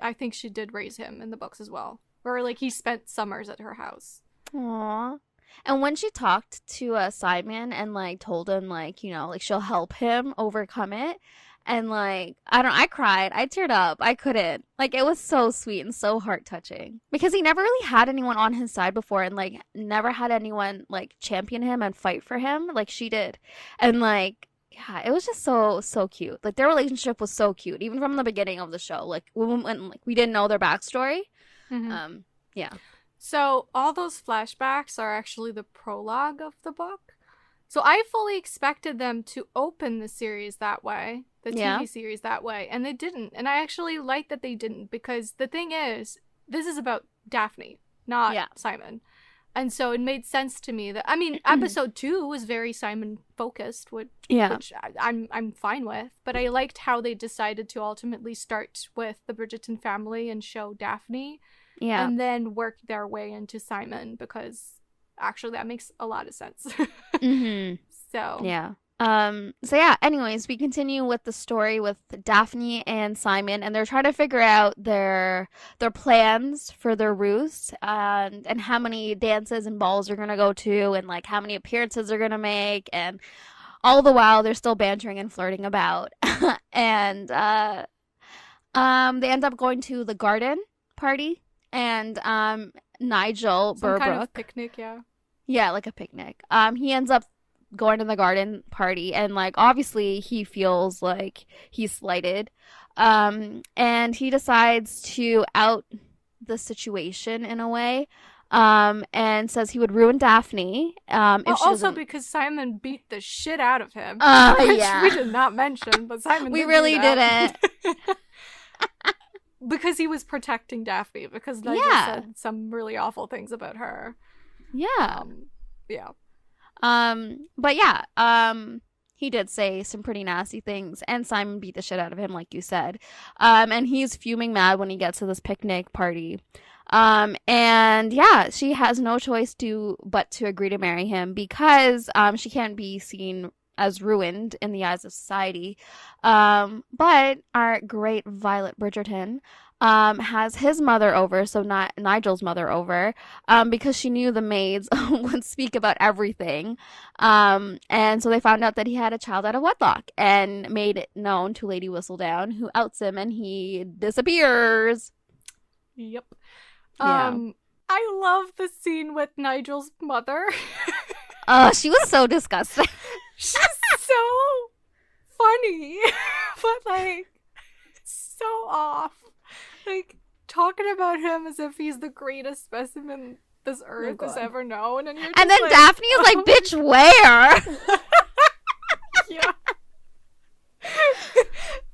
I think she did raise him in the books as well, or like he spent summers at her house. Aww. And when she talked to Simon and, like, told him, like, you know, like, she'll help him overcome it, and, like, I cried. I teared up. I couldn't. Like, it was so sweet and so heart-touching. Because he never really had anyone on his side before, and, like, never had anyone, like, champion him and fight for him like she did. And, like, yeah, it was just so, so cute. Like, their relationship was so cute, even from the beginning of the show. Like, when like, we didn't know their backstory. Mm-hmm. Yeah. So all those flashbacks are actually the prologue of the book. So I fully expected them to open the series that way, the TV series that way, and they didn't. And I actually like that they didn't, because the thing is, this is about Daphne, not Simon. And so it made sense to me that, I mean, episode 2 was very Simon focused, which I'm fine with. But I liked how they decided to ultimately start with the Bridgerton family and show Daphne. Yeah. And then work their way into Simon, because actually that makes a lot of sense. Mm-hmm. So. Yeah. So yeah, anyways, we continue with the story with Daphne and Simon, and they're trying to figure out their plans for their ruse, and how many dances and balls they're gonna go to, and like how many appearances they're gonna make, and all the while they're still bantering and flirting about. And they end up going to the garden party. And Nigel Some Burbrook, kind of picnic, yeah, like a picnic. He ends up going to the garden party, and like obviously he feels like he's slighted, and he decides to out the situation in a way, and says he would ruin Daphne if she also doesn't. because Simon beat the shit out of him, which Yeah, we did not mention, but Simon we did really do that. didn't. Because he was protecting Daphne, because Nigel said some really awful things about her. Yeah. Yeah. But yeah, he did say some pretty nasty things, and Simon beat the shit out of him, like you said. And he's fuming mad when he gets to this picnic party. And yeah, she has no choice but to agree to marry him, because she can't be seen as ruined in the eyes of society. But our great Violet Bridgerton has his mother over, so not Nigel's mother over, because she knew the maids would speak about everything. And so they found out that he had a child out of wedlock, and made it known to Lady Whistledown, who outs him, and he disappears. Yep. Yeah. I love the scene with Nigel's mother. She was so disgusting. She's so funny, but like so off. Like talking about him as if he's the greatest specimen this earth has ever known, and you're just and then like, Daphne is like, "Bitch, where?" Yeah.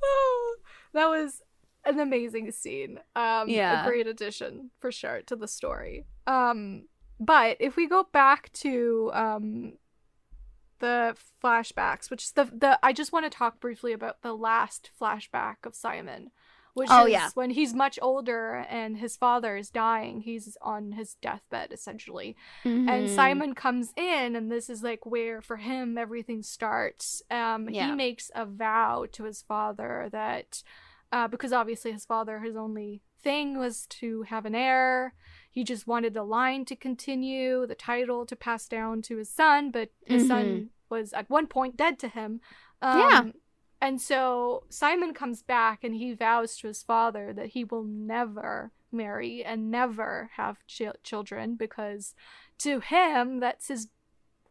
Oh, that was an amazing scene. A great addition for sure to the story. But if we go back to the flashbacks, which is the I just want to talk briefly about the last flashback of Simon, which is when he's much older and his father is dying. He's on his deathbed essentially, and Simon comes in, and this is like where for him everything starts. He makes a vow to his father that because obviously his father, his only thing was to have an heir. He just wanted the line to continue, the title to pass down to his son, but his son was at one point dead to him. And so Simon comes back, and he vows to his father that he will never marry and never have children, because to him, that's his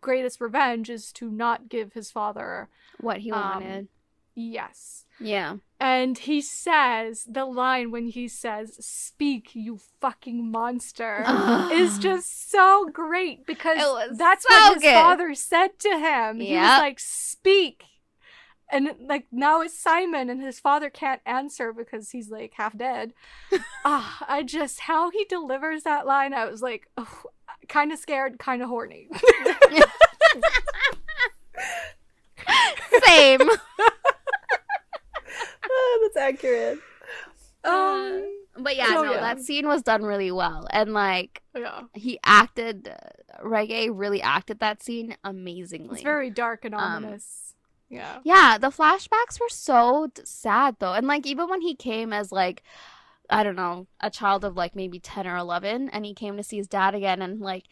greatest revenge, is to not give his father what he wanted. Yes. Yeah. And he says, the line when he says, "Speak, you fucking monster," is just so great, because that's so what his good. father said to him. He was like, "Speak." And like now it's Simon, and his father can't answer because he's like half dead. I just, how he delivers that line, I was like, oh, kind of scared, kind of horny. Same. That's accurate. But yeah, that scene was done really well, and like he acted, Reggae really acted that scene amazingly. It's very dark and ominous. Yeah, the flashbacks were so sad though, and like even when he came as like, I don't know, a child of like maybe 10 or 11, and he came to see his dad again, and like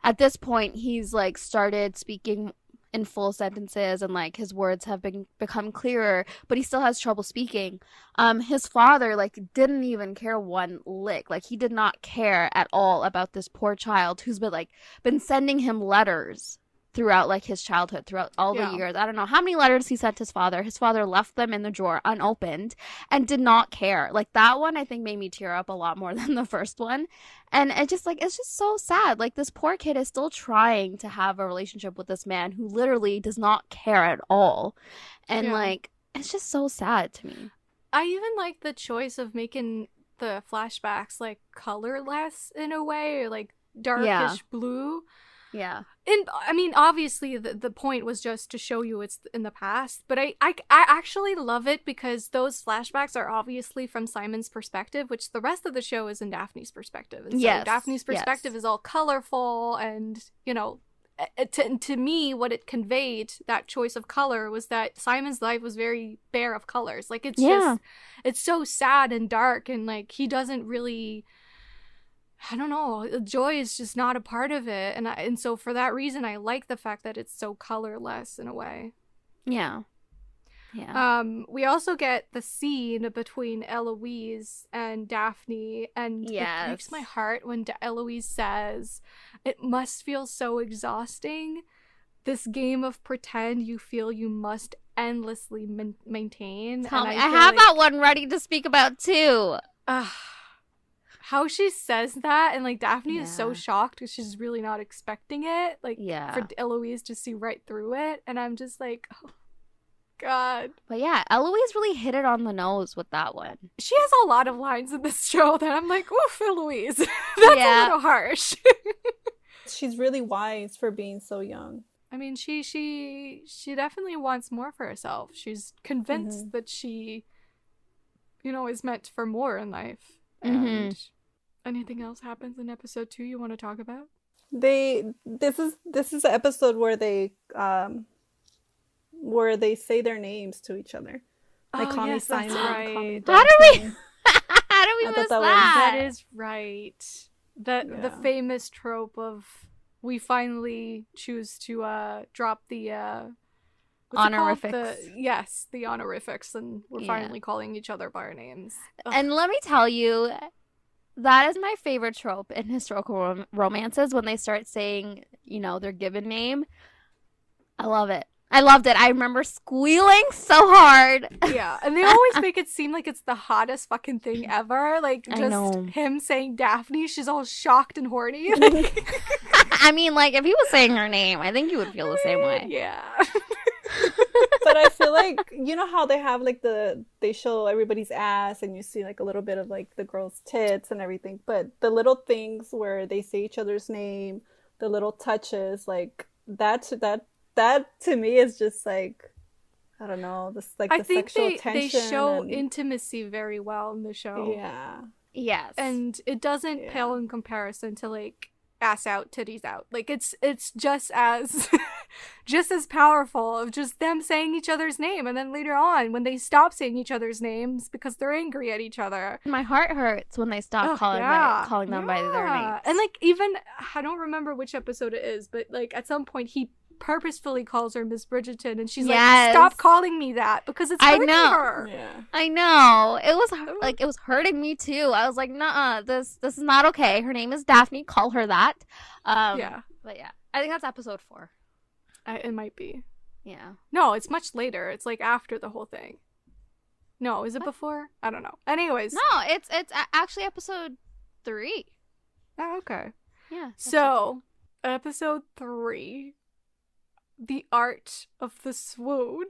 at this point he's like started speaking in full sentences, and like his words have become clearer, but he still has trouble speaking. His father like didn't even care one lick. Like he did not care at all about this poor child who's been sending him letters throughout like his childhood, throughout all the years. I don't know how many letters he sent his father. His father left them in the drawer unopened and did not care. Like that one I think made me tear up a lot more than the first one. And it's just so sad. Like this poor kid is still trying to have a relationship with this man who literally does not care at all. And like it's just so sad to me. I even like the choice of making the flashbacks like colorless in a way, or like darkish blue. Yeah. And I mean, obviously the point was just to show you it's in the past, but I actually love it because those flashbacks are obviously from Simon's perspective, which the rest of the show is in Daphne's perspective. And so Daphne's perspective is all colorful, and you know, to me what it conveyed, that choice of color, was that Simon's life was very bare of colors. Like it's just, it's so sad and dark, and like he doesn't really, I don't know, joy is just not a part of it, and so for that reason I like the fact that it's so colorless in a way. Yeah. We also get the scene between Eloise and Daphne, and it breaks my heart when Eloise says, "It must feel so exhausting this game of pretend you feel you must endlessly maintain. Tell and me. I have that one ready to speak about too. How she says that, and like Daphne is so Yeah. shocked because she's really not expecting it. Like Yeah. for Eloise to see right through it, and I'm just like, oh, God. But yeah, Eloise really hit it on the nose with that one. She has a lot of lines in this show that I'm like, oof, Eloise. That's a Yeah. little harsh. She's really wise for being so young. I mean, she definitely wants more for herself. She's convinced that she, is meant for more in life. And anything else happens in episode 2 you want to talk about? This is the episode where they say their names to each other. Like call me yes, that's Simon, right. call me How Daphne. How do we I miss thought that? That is right. The Yeah. famous trope of we finally choose to drop the what's it called? Honorifics. The honorifics, and we're finally calling each other by our names. Ugh. And let me tell you, that is my favorite trope in historical romances when they start saying, their given name. I love it. I loved it. I remember squealing so hard. Yeah, and they always make it seem like it's the hottest fucking thing ever. Like, I just know. him saying Daphne, she's all shocked and horny. Like, I mean, like, if he was saying her name, I think you would feel the same way. yeah. But I feel like, you know how they have like they show everybody's ass and you see like a little bit of like the girl's tits and everything, but the little things where they say each other's name, the little touches, like that to me is just like, I don't know, this like I the think sexual they tension. show and... intimacy very well in the show. Yeah. Yes. And it doesn't Yeah. pale in comparison to like ass out, titties out. Like it's just as just as powerful of just them saying each other's name, and then later on when they stop saying each other's names because they're angry at each other. My heart hurts when they stop calling them by their names. And like even I don't remember which episode it is, but like at some point he purposefully calls her Miss Bridgerton, and she's like, "Stop calling me that because it's hurting her." Yeah. I know. It was like it was hurting me too. I was like, "Nuh-uh, this is not okay. Her name is Daphne. Call her that." Yeah. But yeah, I think that's episode 4. It might be. Yeah. No, it's much later. It's like after the whole thing. No, is it before? I don't know. Anyways. No, it's actually episode 3. Oh, okay. Yeah. So, episode 3, The Art of the Swoon.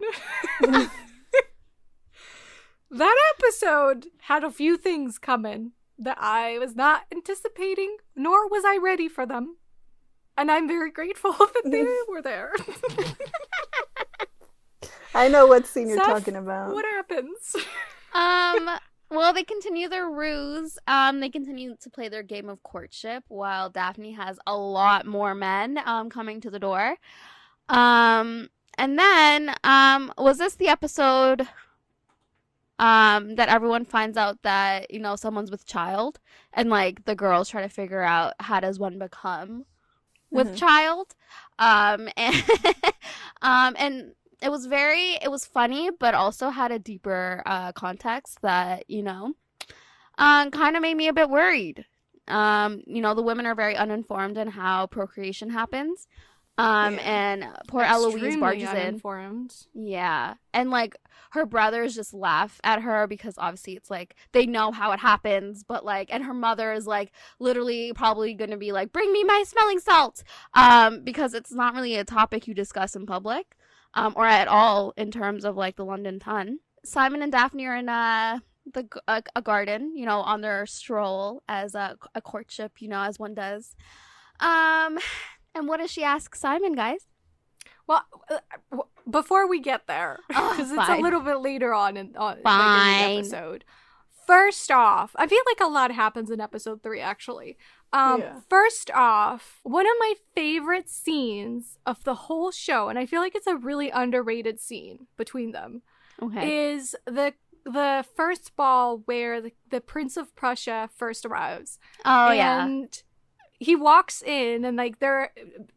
That episode had a few things coming that I was not anticipating, nor was I ready for them. And I'm very grateful that they were there. I know what scene you're Seth, talking about. What happens? Well, they continue their ruse. They continue to play their game of courtship while Daphne has a lot more men coming to the door. And then was this the episode that everyone finds out that, someone's with child, and like the girls try to figure out how does one become with child? And it was funny, but also had a deeper context that, kind of made me a bit worried. The women are very uninformed in how procreation happens. And poor Eloise barges uninformed. in. Yeah. And like her brothers just laugh at her because obviously it's like they know how it happens, but like, and her mother is like literally probably going to be like, bring me my smelling salts. Because it's not really a topic you discuss in public, or at all in terms of like the London Ton. Simon and Daphne are in a garden, on their stroll as a courtship, as one does. And what does she ask Simon, guys? Well, before we get there, because it's a little bit later on in the episode. First off, I feel like a lot happens in episode 3, actually. First off, one of my favorite scenes of the whole show, and I feel like it's a really underrated scene between them, is the first ball where the Prince of Prussia first arrives. Oh, yeah. And he walks in, and like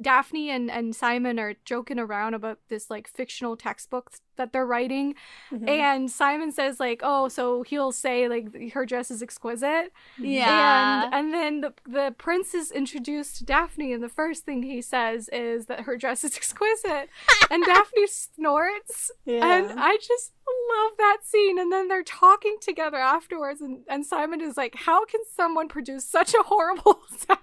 Daphne and Simon are joking around about this like fictional textbook that they're writing. And Simon says like, oh, so he'll say like her dress is exquisite. Yeah. And then the prince is introduced to Daphne, and the first thing he says is that her dress is exquisite. And Daphne snorts. And I just love that scene. And then they're talking together afterwards, and Simon is like, how can someone produce such a horrible sound?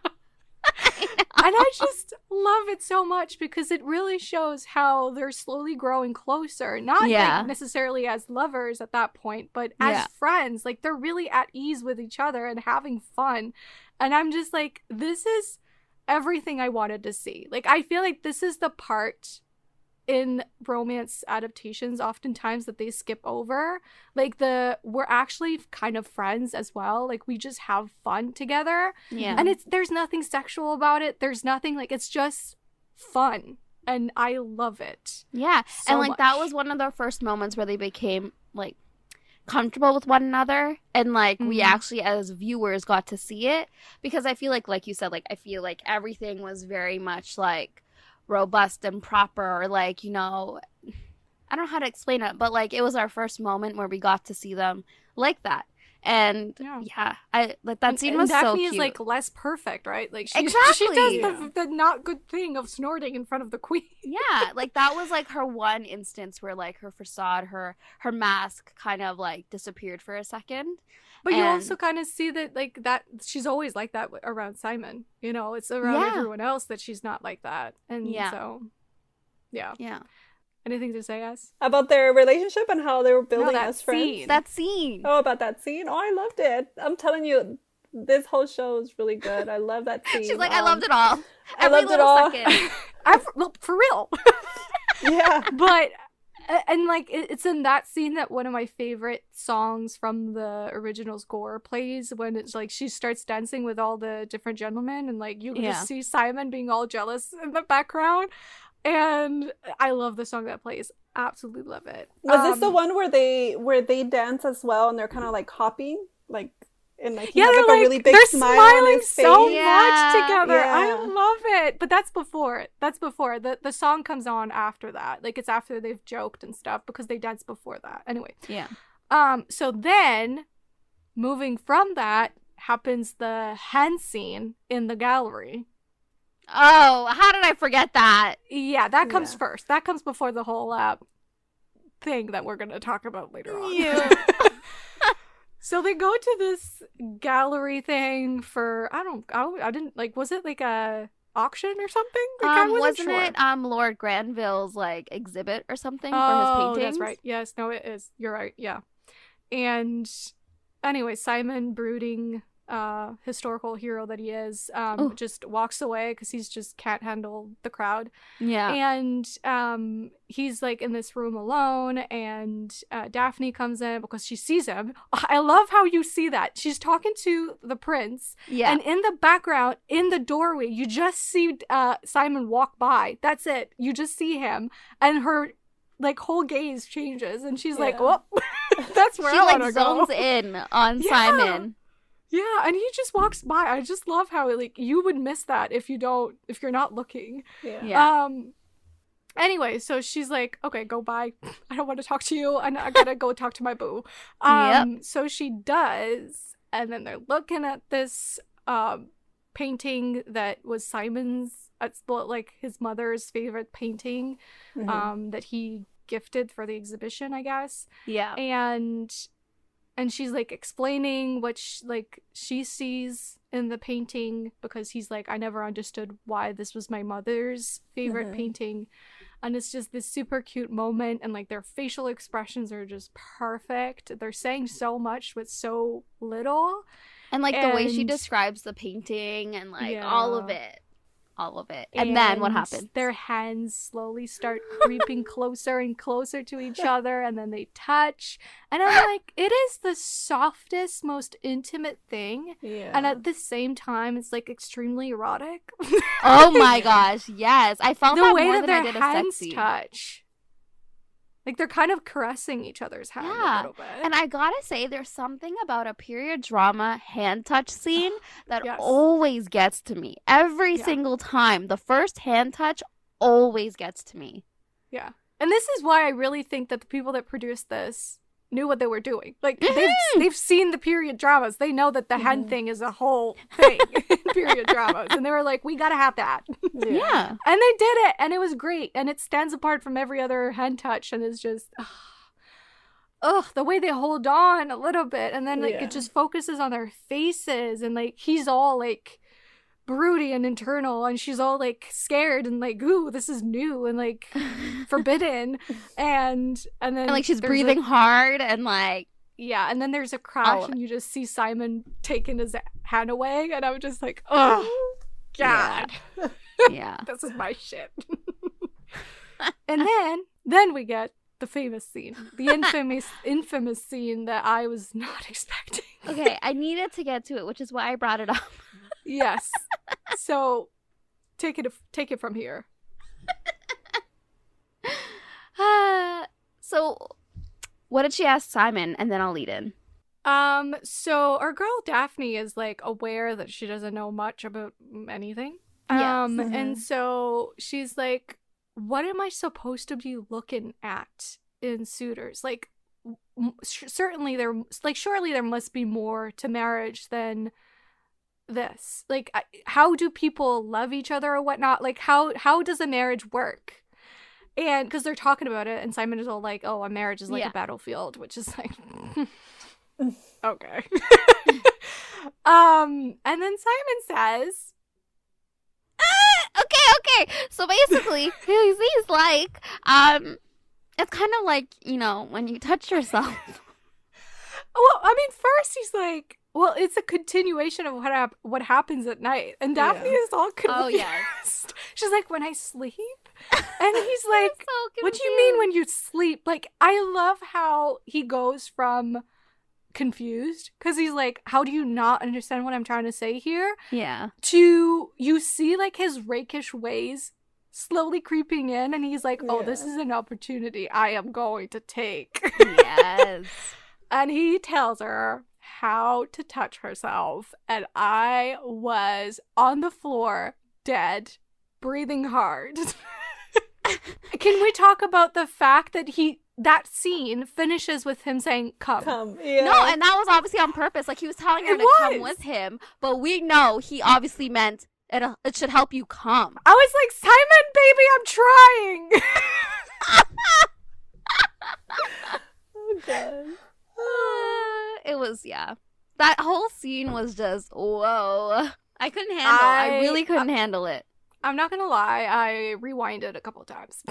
And I just love it so much because it really shows how they're slowly growing closer. Not like necessarily as lovers at that point, but as friends. Like, they're really at ease with each other and having fun. And I'm just like, this is everything I wanted to see. Like, I feel like this is the part in romance adaptations oftentimes that they skip over. Like, we're actually kind of friends as well. Like, we just have fun together. Yeah. And there's nothing sexual about it. There's nothing, like, it's just fun. And I love it. Yeah. So and like much. that was one of the first moments where they became like comfortable with one another, and like we actually as viewers got to see it, because I feel like you said, like I feel like everything was very much like robust and proper, or like, you know, I don't know how to explain it, but like it was our first moment where we got to see them like that. And I like that scene was Daphne so cute. is like less perfect, right? Like she Exactly. does the not good thing of snorting in front of the queen. Yeah, like that was like her one instance where like her facade, her mask kind of like disappeared for a second. But you also kind of see that like that she's always like that around Simon. You know, it's around everyone else that she's not like that. And so yeah. Anything to say, us? About their relationship and how they were building as friends? Scene. That scene. Oh, about that scene? Oh, I loved it. I'm telling you, this whole show is really good. I love that scene. She's like, I loved it all. I loved it all. Well, for real. Yeah. But, and like, it's in that scene that one of my favorite songs from the original score plays, when it's like she starts dancing with all the different gentlemen, and like you can just see Simon being all jealous in the background. And I love the song that plays. Absolutely love it. Was this the one where they dance as well, and they're kind of like hopping, like, and like he has like a really big smile on his face? They're smiling so much together. Yeah. I love it. But that's before. The song comes on after that. Like, it's after they've joked and stuff, because they dance before that. Anyway. Yeah. So then, moving from that, happens the hand scene in the gallery. Oh, how did I forget that? Yeah, that comes first. That comes before the whole thing that we're going to talk about later on. Yeah. So they go to this gallery thing for, I didn't, like, was it like a auction or something? Like, I wasn't sure. It Lord Granville's like exhibit or something for his paintings? Oh, that's right. Yes, no, it is. You're right. Yeah. And anyway, Simon, brooding historical hero that he is, just walks away because he's just can't handle the crowd. Yeah. And he's like in this room alone, and Daphne comes in because she sees him. I love how you see that. She's talking to the prince, and in the background, in the doorway, you just see Simon walk by. That's it. You just see him, and her like whole gaze changes, and she's like, "Well, that's where I want to go." She like zooms in on Simon. Yeah, and he just walks by. I just love how like you would miss that if you're not looking. Yeah. Anyway, so she's like, okay, go by. I don't want to talk to you, and I gotta go talk to my boo. So she does, and then they're looking at this painting that was Simon's. It's like his mother's favorite painting, that he gifted for the exhibition, I guess. Yeah. And she's like explaining what she sees in the painting, because he's like, I never understood why this was my mother's favorite painting. And it's just this super cute moment, and like their facial expressions are just perfect. They're saying so much with so little. And like the way she describes the painting and like all of it. And then what happened? Their hands slowly start creeping closer and closer to each other, and then they touch. And I'm like, it is the softest, most intimate thing. Yeah. And at the same time, it's like extremely erotic. Oh my gosh, yes. I felt the that way more that than I their did a hands sex scene. Touch. Like, they're kind of caressing each other's hand a little bit. And I gotta say, there's something about a period drama hand touch scene that always gets to me. Every single time. The first hand touch always gets to me. Yeah. And this is why I really think that the people that produced this knew what they were doing. Like, they've seen the period dramas. They know that the hen thing is a whole thing in period dramas. And they were like, we gotta have that. Yeah. And they did it, and it was great. And it stands apart from every other hen touch, and is just... the way they hold on a little bit, and then, like, it just focuses on their faces, and, like, he's all, like, broody and internal, and she's all, like, scared and, like, ooh, this is new and, like, forbidden, and then and, like, she's breathing hard and, like, yeah, and then there's a crash and you just see Simon taking his hand away, and I'm just like, oh god, yeah. This is my shit. And then we get the famous scene, the infamous scene that I was not expecting. Okay, I needed to get to it, which is why I brought it up. Yes. So, take it from here. So, what did she ask Simon? And then I'll lead in. So our girl Daphne is, like, aware that she doesn't know much about anything. Yes. And so she's like, what am I supposed to be looking at in suitors? Like, surely there must be more to marriage than this. Like, how do people love each other or whatnot? Like, how does a marriage work? And because they're talking about it, and Simon is all like, oh, a marriage is like a battlefield, which is like, okay. And then Simon says, Okay. So basically, he's like, it's kind of like, you know, when you touch yourself. Well, I mean, first he's like, well, it's a continuation of what happens at night. And Daphne is all confused. Oh, yeah. She's like, when I sleep? And he's like, so what do you mean when you sleep? Like, I love how he goes from confused, because he's like, how do you not understand what I'm trying to say here? Yeah. To, you see, like, his rakish ways slowly creeping in, and he's like, oh, this is an opportunity I am going to take. Yes. And he tells her how to touch herself, and I was on the floor, dead, breathing hard. Can we talk about the fact that that scene finishes with him saying, come. Yeah. No, and that was obviously on purpose. Like, he was telling her to come with him, but we know he obviously meant it should help you come. I was like, Simon, baby, I'm trying. Oh, God. It was, that whole scene was just, whoa. I couldn't handle it. I really couldn't handle it. I'm not gonna lie, I rewinded a couple of times.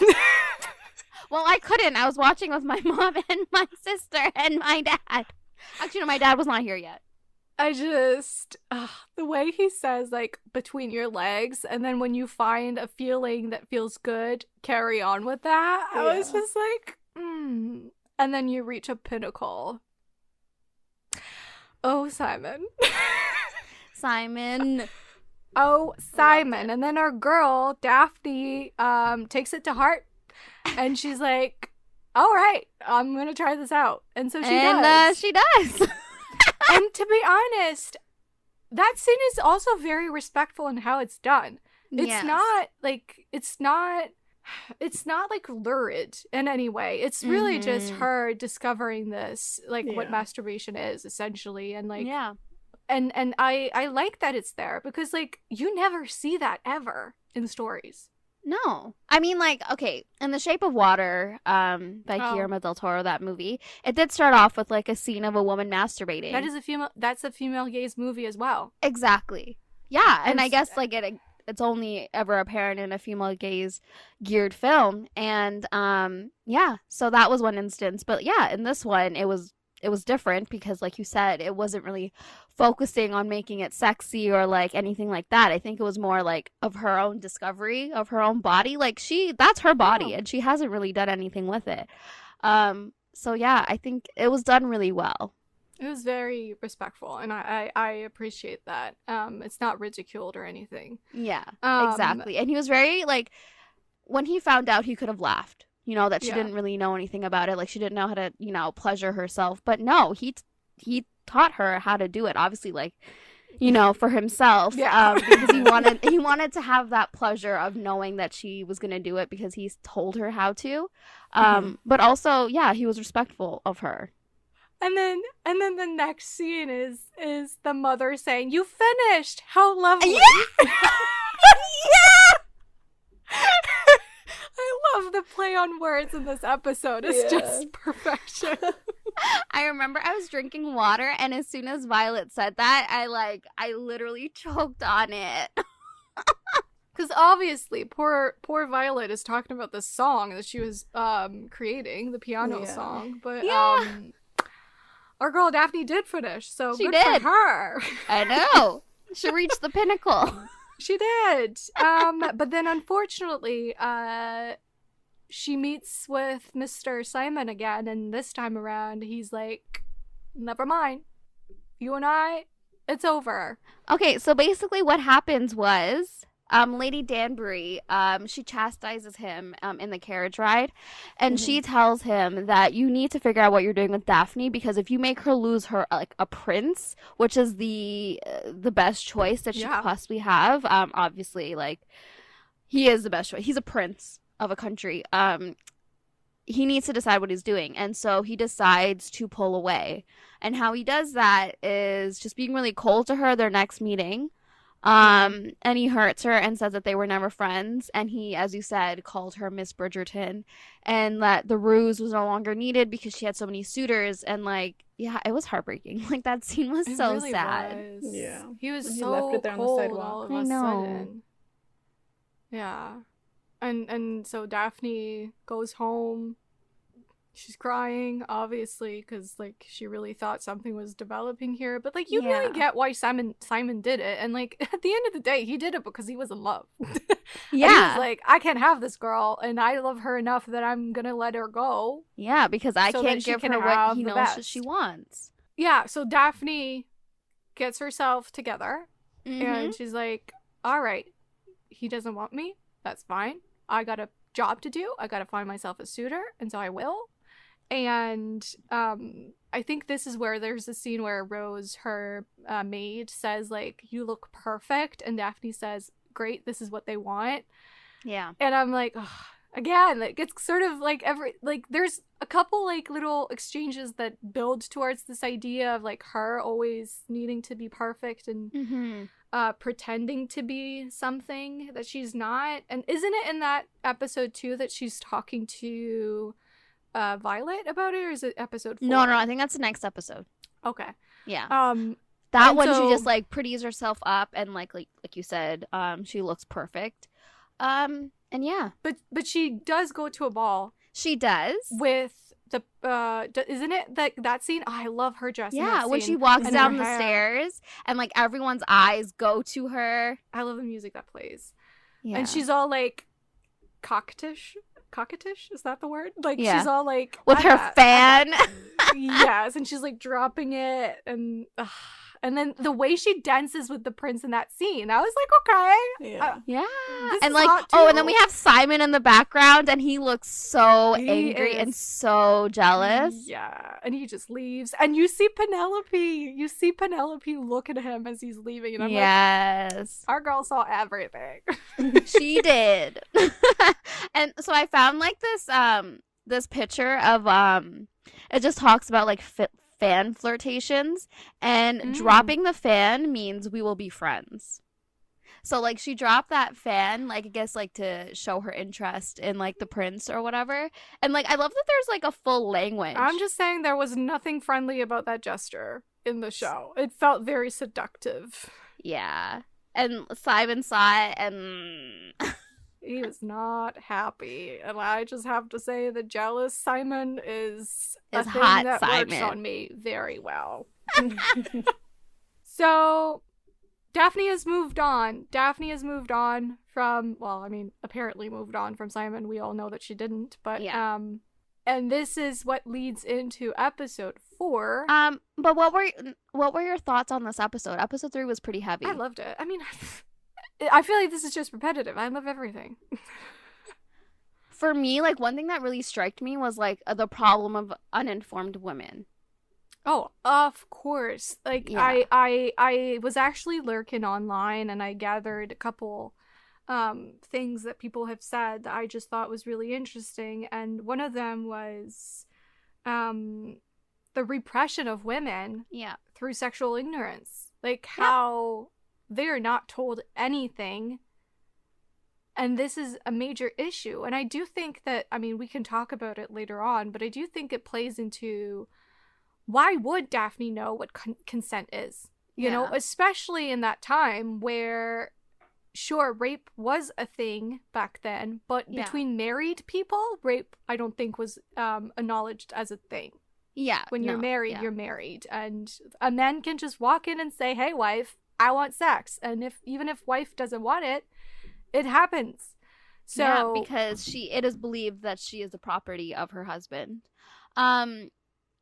Well, I couldn't. I was watching with my mom and my sister and my dad. Actually, no, my dad was not here yet. I just, the way he says, like, between your legs, and then when you find a feeling that feels good, carry on with that. I was just like, And then you reach a pinnacle. Oh, Simon. Simon. Oh, Simon. And then our girl, Daphne, takes it to heart. And she's like, all right, I'm going to try this out. And so she does. She does. And to be honest, that scene is also very respectful in how it's done. It's not like lurid in any way. It's really just her discovering this, like, what masturbation is, essentially. And, like, and I like that it's there, because, like, you never see that ever in stories. No. I mean, like, okay, in The Shape of Water, by Guillermo del Toro, that movie, it did start off with, like, a scene of a woman masturbating. That's a female gaze movie as well. Exactly. Yeah, and I guess, like, it's only ever apparent in a female gaze geared film. And, so that was one instance. But, yeah, in this one, it was different because, like you said, it wasn't really focusing on making it sexy or, like, anything like that. I think it was more, like, of her own discovery of her own body. Like, that's her body, and she hasn't really done anything with it. So, yeah, I think it was done really well. It was very respectful, and I appreciate that. It's not ridiculed or anything. Yeah, exactly. And he was very, like, when he found out, he could have laughed. You know, that she didn't really know anything about it. Like, she didn't know how to, you know, pleasure herself. But no, he taught her how to do it. Obviously, like, for himself. Yeah. Because he wanted to have that pleasure of knowing that she was going to do it because he's told her how to. But also, yeah, he was respectful of her. And then the next scene is the mother saying, "You finished. How lovely." Yeah. I love the play on words in this episode. It's just perfection. I remember I was drinking water, and as soon as Violet said that, I literally choked on it. Because obviously, poor Violet is talking about the song that she was creating, the piano song. But our girl Daphne did finish, so she good did. for her. I know. She reached the pinnacle. She did. But then unfortunately, she meets with Mr. Simon again, and this time around, he's like, "Never mind. You and I, it's over." Okay, so basically what happens was, Lady Danbury, she chastises him in the carriage ride, and she tells him that you need to figure out what you're doing with Daphne, because if you make her lose her a prince, which is the best choice that she could possibly have, obviously, like, he is the best choice. He's a prince of a country. He needs to decide what he's doing, and so he decides to pull away. And how he does that is just being really cold to her their next meeting. And he hurts her and says that they were never friends, and he, as you said, called her Miss Bridgerton, and that the ruse was no longer needed because she had so many suitors, and it was heartbreaking. Like, that scene was so really sad. Was. Yeah. He was he so left it there cold on the sidewalk. all of I a know. sudden. Yeah. And so Daphne goes home. She's crying, obviously, because, like, she really thought something was developing here. But, like, you really get why Simon did it. And, like, at the end of the day, he did it because he was in love. Yeah. And he was like, I can't have this girl, and I love her enough that I'm going to let her go. Yeah, because I so can't give her what he knows that she wants. Yeah, so Daphne gets herself together, and she's like, all right, he doesn't want me. That's fine. I got a job to do. I got to find myself a suitor, and so I will. And I think this is where there's a scene where Rose, her maid, says, like, you look perfect. And Daphne says, great, this is what they want. Yeah. And I'm like, ugh. Again, like, it's sort of like there's a couple, like, little exchanges that build towards this idea of, like, her always needing to be perfect and pretending to be something that she's not. And isn't it in that episode, too, that she's talking to Violet about it, or is it episode 4? No, I think that's the next episode. Okay. Yeah. That one, she just, like, pretties herself up, and like you said, she looks perfect. And yeah. But she does go to a ball. She does. With the isn't it that scene? Oh, I love her dress. Yeah, in when that she scene. walks And down her the hair. stairs, and, like, everyone's eyes go to her. I love the music that plays. Yeah. And she's all, like, cockatish. Is that the word? Like, she's all, like, with her fan. Yes, and she's, like, dropping it, and then the way she dances with the prince in that scene, I was like, okay, yeah. this And, is like, hot, and too. then we have Simon in the background, and he looks so He angry is- and so jealous. Yeah, and he just leaves, and you see Penelope look at him as he's leaving, and I'm like, our girl saw everything. She did. And so I found, like, this picture of it just talks about, like, fan flirtations, and dropping the fan means we will be friends. So, like, she dropped that fan, like, I guess, like, to show her interest in, like, the prince or whatever. And, like, I love that there's, like, a full language. I'm just saying there was nothing friendly about that gesture in the show. It felt very seductive. Yeah. And Simon saw it, and he was not happy. And I just have to say the jealous Simon is a thing hot that Simon. works on me very well. So Daphne has moved on. From, well, I mean, apparently moved on from Simon. We all know that she didn't, but and this is what leads into episode 4. But what were your thoughts on this episode? Episode 3 was pretty heavy. I loved it. I mean, I feel like this is just repetitive. I love everything. For me, like, one thing that really struck me was, like, the problem of uninformed women. Oh, of course. Like Yeah. I was actually lurking online and I gathered a couple things that people have said that I just thought was really interesting, and one of them was um the repression of women Yeah. through sexual ignorance. Like Yep. how they are not told anything, and this is a major issue. And I do think that, I mean, we can talk about it later on, but I do think it plays into why would Daphne know what consent is? You know, Yeah. especially in that time where, sure, rape was a thing back then, but Yeah. between married people, rape, I don't think was acknowledged as a thing. Yeah. When you're No. married, Yeah. you're married. And a man can just walk in and say, hey, wife, I want sex. And even if wife doesn't want it, it happens. So, Yeah, because it is believed that she is the property of her husband.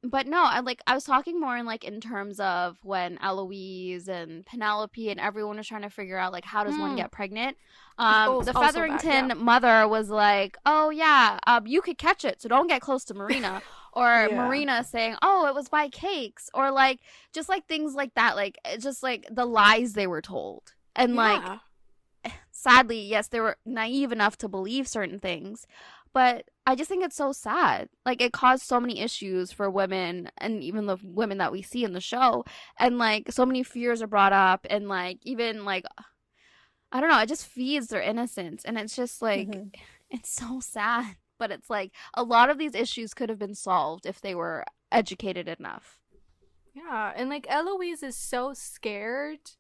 But no, I was talking more in terms of when Eloise and Penelope and everyone was trying to figure out like how does one get pregnant. The also that, Featherington yeah. mother was like, "Oh yeah, you could catch it, so don't get close to Marina." Or Yeah. Marina saying, "Oh, it was by cakes," or like just like things like that, like it's just like the lies they were told, and like Yeah. sadly, yes, they were naive enough to believe certain things, but I just think it's so sad. Like, it caused so many issues for women and even the women that we see in the show. And, like, so many fears are brought up. And, like, even, like, I don't know, it just feeds their innocence. And it's just, like, it's so sad. But it's, like, a lot of these issues could have been solved if they were educated enough. Yeah. And, like, Eloise is so scared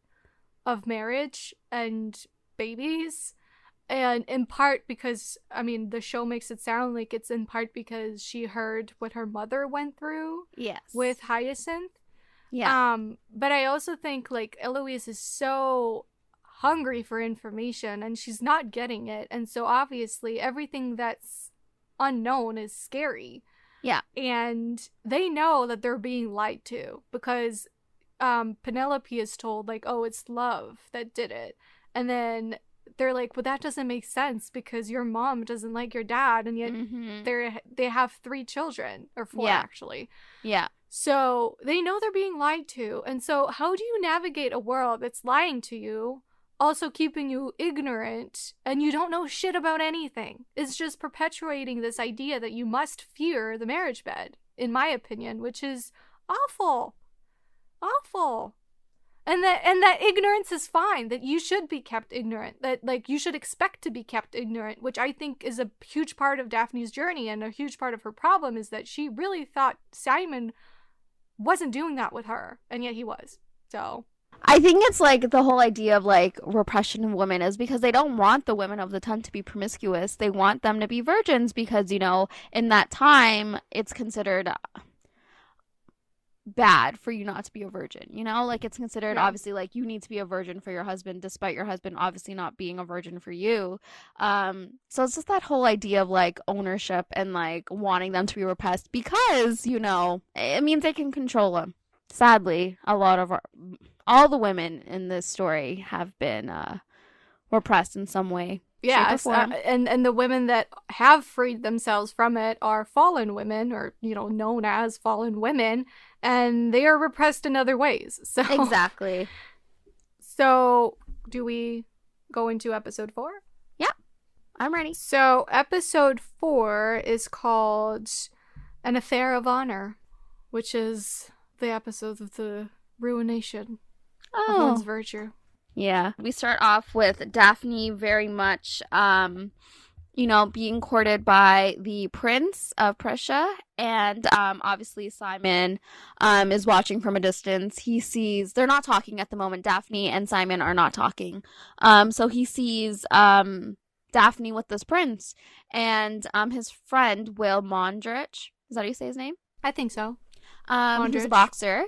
of marriage and babies. And in part because, I mean, the show makes it sound like it's in part because she heard what her mother went through Yes. with Hyacinth. Yeah. But I also think, like, Eloise is so hungry for information and she's not getting it. And so obviously everything that's unknown is scary. Yeah. And they know that they're being lied to because Penelope is told, like, oh, it's love that did it. And then they're like, well, that doesn't make sense because your mom doesn't like your dad, and yet they have 3 children, or 4 actually. Yeah. So they know they're being lied to. And so how do you navigate a world that's lying to you, also keeping you ignorant, and you don't know shit about anything? It's just perpetuating this idea that you must fear the marriage bed, in my opinion, which is awful. Awful. And that ignorance is fine, that you should be kept ignorant, that, like, you should expect to be kept ignorant, which I think is a huge part of Daphne's journey, and a huge part of her problem is that she really thought Simon wasn't doing that with her, and yet he was. So I think it's like the whole idea of like repression of women is because they don't want the women of the ton to be promiscuous. They want them to be virgins because, you know, in that time it's considered bad for you not to be a virgin, you know, like it's considered obviously like you need to be a virgin for your husband despite your husband obviously not being a virgin for you. So it's just that whole idea of like ownership and like wanting them to be repressed because, you know, it means they can control them. Sadly, all the women in this story have been repressed in some way. yes, and the women that have freed themselves from it are fallen women, or, you know, known as fallen women, and they are repressed in other ways. So exactly. So do we go into episode 4? Yeah, I'm ready. So episode 4 is called An Affair of Honor, which is the episode of the ruination of one's virtue. Yeah. We start off with Daphne very much, you know, being courted by the Prince of Prussia. And obviously Simon is watching from a distance. He sees, they're not talking at the moment. Daphne and Simon are not talking. So he sees Daphne with this prince. And his friend, Will Mondrich, is that how you say his name? I think so. Who's a boxer.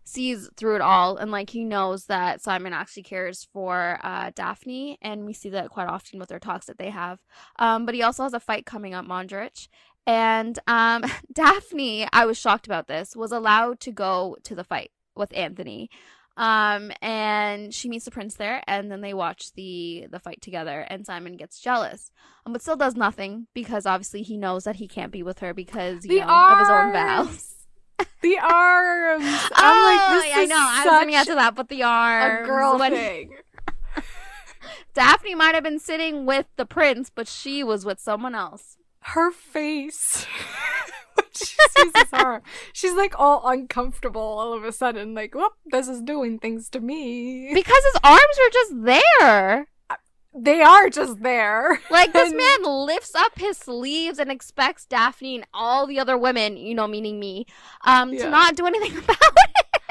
Sees through it all, and like he knows that Simon actually cares for Daphne, and we see that quite often with their talks that they have. But he also has a fight coming up, Mondrich, and Daphne, I was shocked about this, was allowed to go to the fight with Anthony, and she meets the prince there, and then they watch the fight together, and Simon gets jealous, but still does nothing because obviously he knows that he can't be with her because of his own vows. The arms. Oh, I'm like, this I is know. I was gonna such to that, but the arms. a girl thing. Daphne might have been sitting with the prince, but she was with someone else. Her face when she sees his arm, she's like all uncomfortable all of a sudden, like, whoop, this is doing things to me. Because his arms were just there. They are just there. Like, this man lifts up his sleeves and expects Daphne and all the other women, you know, meaning me, to not do anything about it.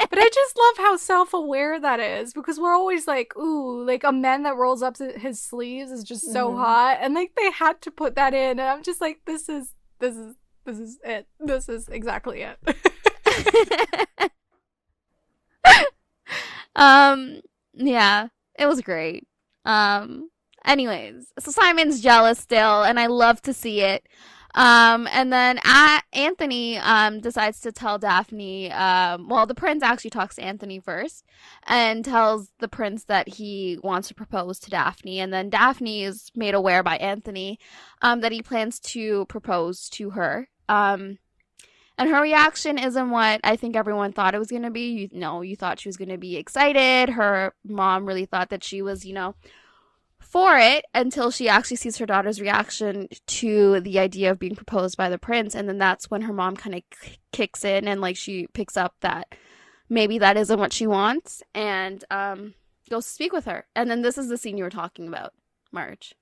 But I just love how self-aware that is, because we're always like, ooh, like a man that rolls up his sleeves is just so hot, and like they had to put that in, and I'm just like, this is it. This is exactly it. Yeah, it was great. Anyways, so Simon's jealous still, and I love to see it. And then Anthony decides to tell Daphne, well, the prince actually talks to Anthony first and tells the prince that he wants to propose to Daphne. And then Daphne is made aware by Anthony that he plans to propose to her. And her reaction isn't what I think everyone thought it was going to be. You thought she was going to be excited. Her mom really thought that she was, for it, until she actually sees her daughter's reaction to the idea of being proposed by the prince. And then that's when her mom kind of kicks in, and like she picks up that maybe that isn't what she wants, and goes to speak with her. And then this is the scene you were talking about, Marge.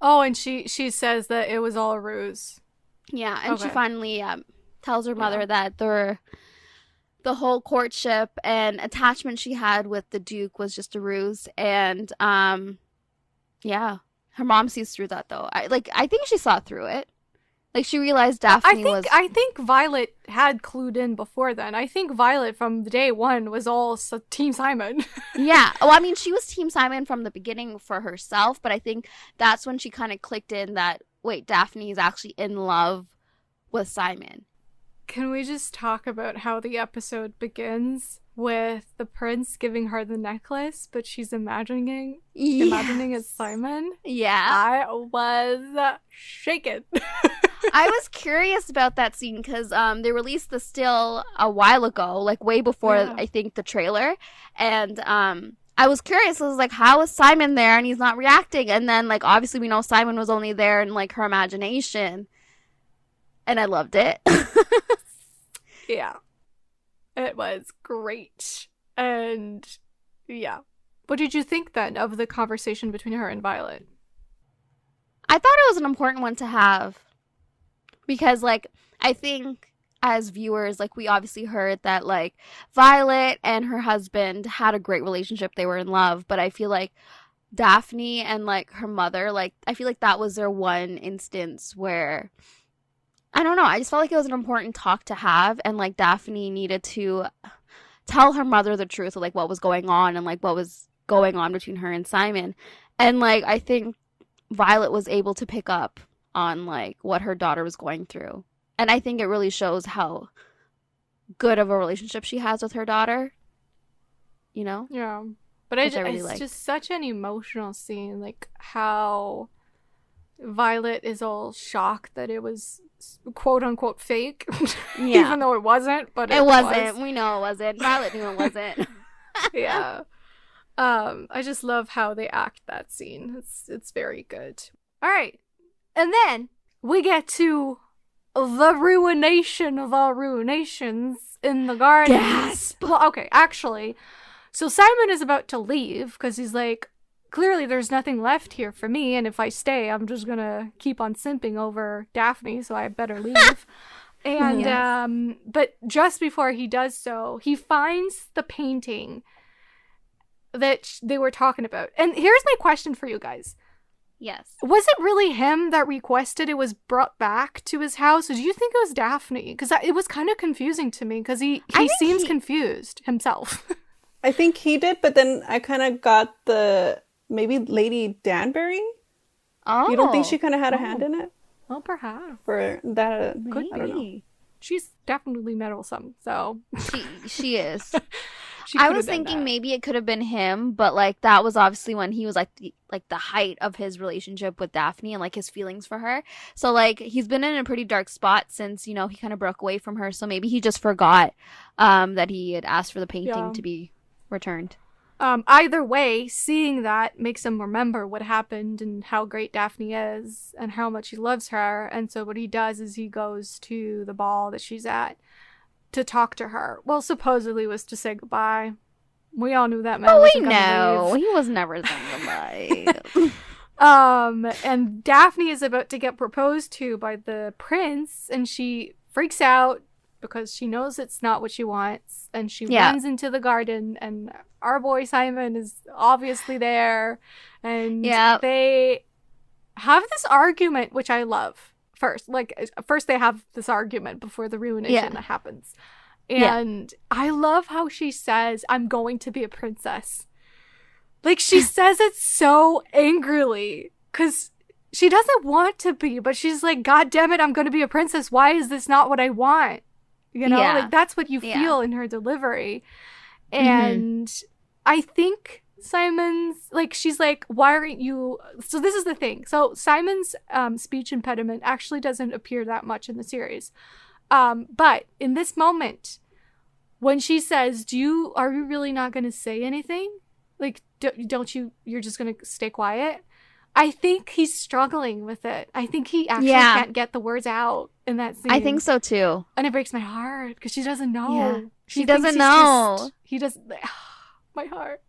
Oh, and she says that it was all a ruse. Yeah, and she finally tells her mother that the whole courtship and attachment she had with the Duke was just a ruse. And yeah, her mom sees through that, though. I think she saw through it. Like, she realized Daphne was... I think Violet had clued in before then. I think Violet from day one was all Team Simon. Yeah. Well, I mean, she was Team Simon from the beginning for herself, but I think that's when she kind of clicked in that, wait, Daphne is actually in love with Simon. Can we just talk about how the episode begins with the prince giving her the necklace, but she's imagining it's Simon? Yeah. I was shaken. I was curious about that scene because they released the still a while ago, like way before, I think, the trailer. And I was curious. I was like, how is Simon there and he's not reacting? And then, like, obviously we know Simon was only there in, like, her imagination. And I loved it. Yeah. It was great. And yeah. What did you think then of the conversation between her and Violet? I thought it was an important one to have. Because, like, I think as viewers, like, we obviously heard that, like, Violet and her husband had a great relationship. They were in love. But I feel like Daphne and, like, her mother, like, I feel like that was their one instance where... I don't know. I just felt like it was an important talk to have, and like Daphne needed to tell her mother the truth of like what was going on and like what was going on between her and Simon. And like I think Violet was able to pick up on like what her daughter was going through. And I think it really shows how good of a relationship she has with her daughter. You know? Yeah. But it's just such an emotional scene, like how Violet is all shocked that it was quote unquote fake. Yeah. Even though it wasn't, but it wasn't. We know it wasn't. Violet knew it wasn't. Yeah. I just love how they act that scene. It's very good. All right. And then we get to the ruination of all ruinations in the garden. Gasp. Well, okay, actually, so Simon is about to leave because he's like, clearly there's nothing left here for me, and if I stay, I'm just gonna keep on simping over Daphne, so I better leave. And Yes. But just before he does so, he finds the painting that they were talking about. And here's my question for you guys. Yes. Was it really him that requested it was brought back to his house? Or do you think it was Daphne? Because it was kind of confusing to me, because he seems confused himself. I think he did, but then I kind of got maybe Lady Danbury? Oh. You don't think she kind of had a hand in it? Well, perhaps. For that, Could I don't know. be. She's definitely meddlesome, so. She is. I was thinking maybe it could have been him, but like that was obviously when he was like the height of his relationship with Daphne and like his feelings for her. So like he's been in a pretty dark spot since, you know, he kind of broke away from her. So maybe he just forgot that he had asked for the painting to be returned. Either way, seeing that makes him remember what happened and how great Daphne is and how much he loves her. And so what he does is he goes to the ball that she's at to talk to her. Well, supposedly was to say goodbye. We all knew that man wasn't gonna leave. He was never saying goodbye. And Daphne is about to get proposed to by the prince, and she freaks out because she knows it's not what she wants, and she runs into the garden, and our boy Simon is obviously there, and they have this argument, which I love. First they have this argument before the ruination happens. And I love how she says, I'm going to be a princess. Like, she says it so angrily, because she doesn't want to be, but she's like, God damn it, I'm going to be a princess. Why is this not what I want? You know, like, that's what you feel in her delivery. And I think Simon's, like, she's like, why aren't you... So this is the thing. So Simon's speech impediment actually doesn't appear that much in the series. But in this moment, when she says, are you really not going to say anything? Like, don't you, you're just going to stay quiet? I think he's struggling with it. I think he actually can't get the words out in that scene. I think so too. And it breaks my heart because she doesn't know. Yeah. She doesn't know. He doesn't... my heart.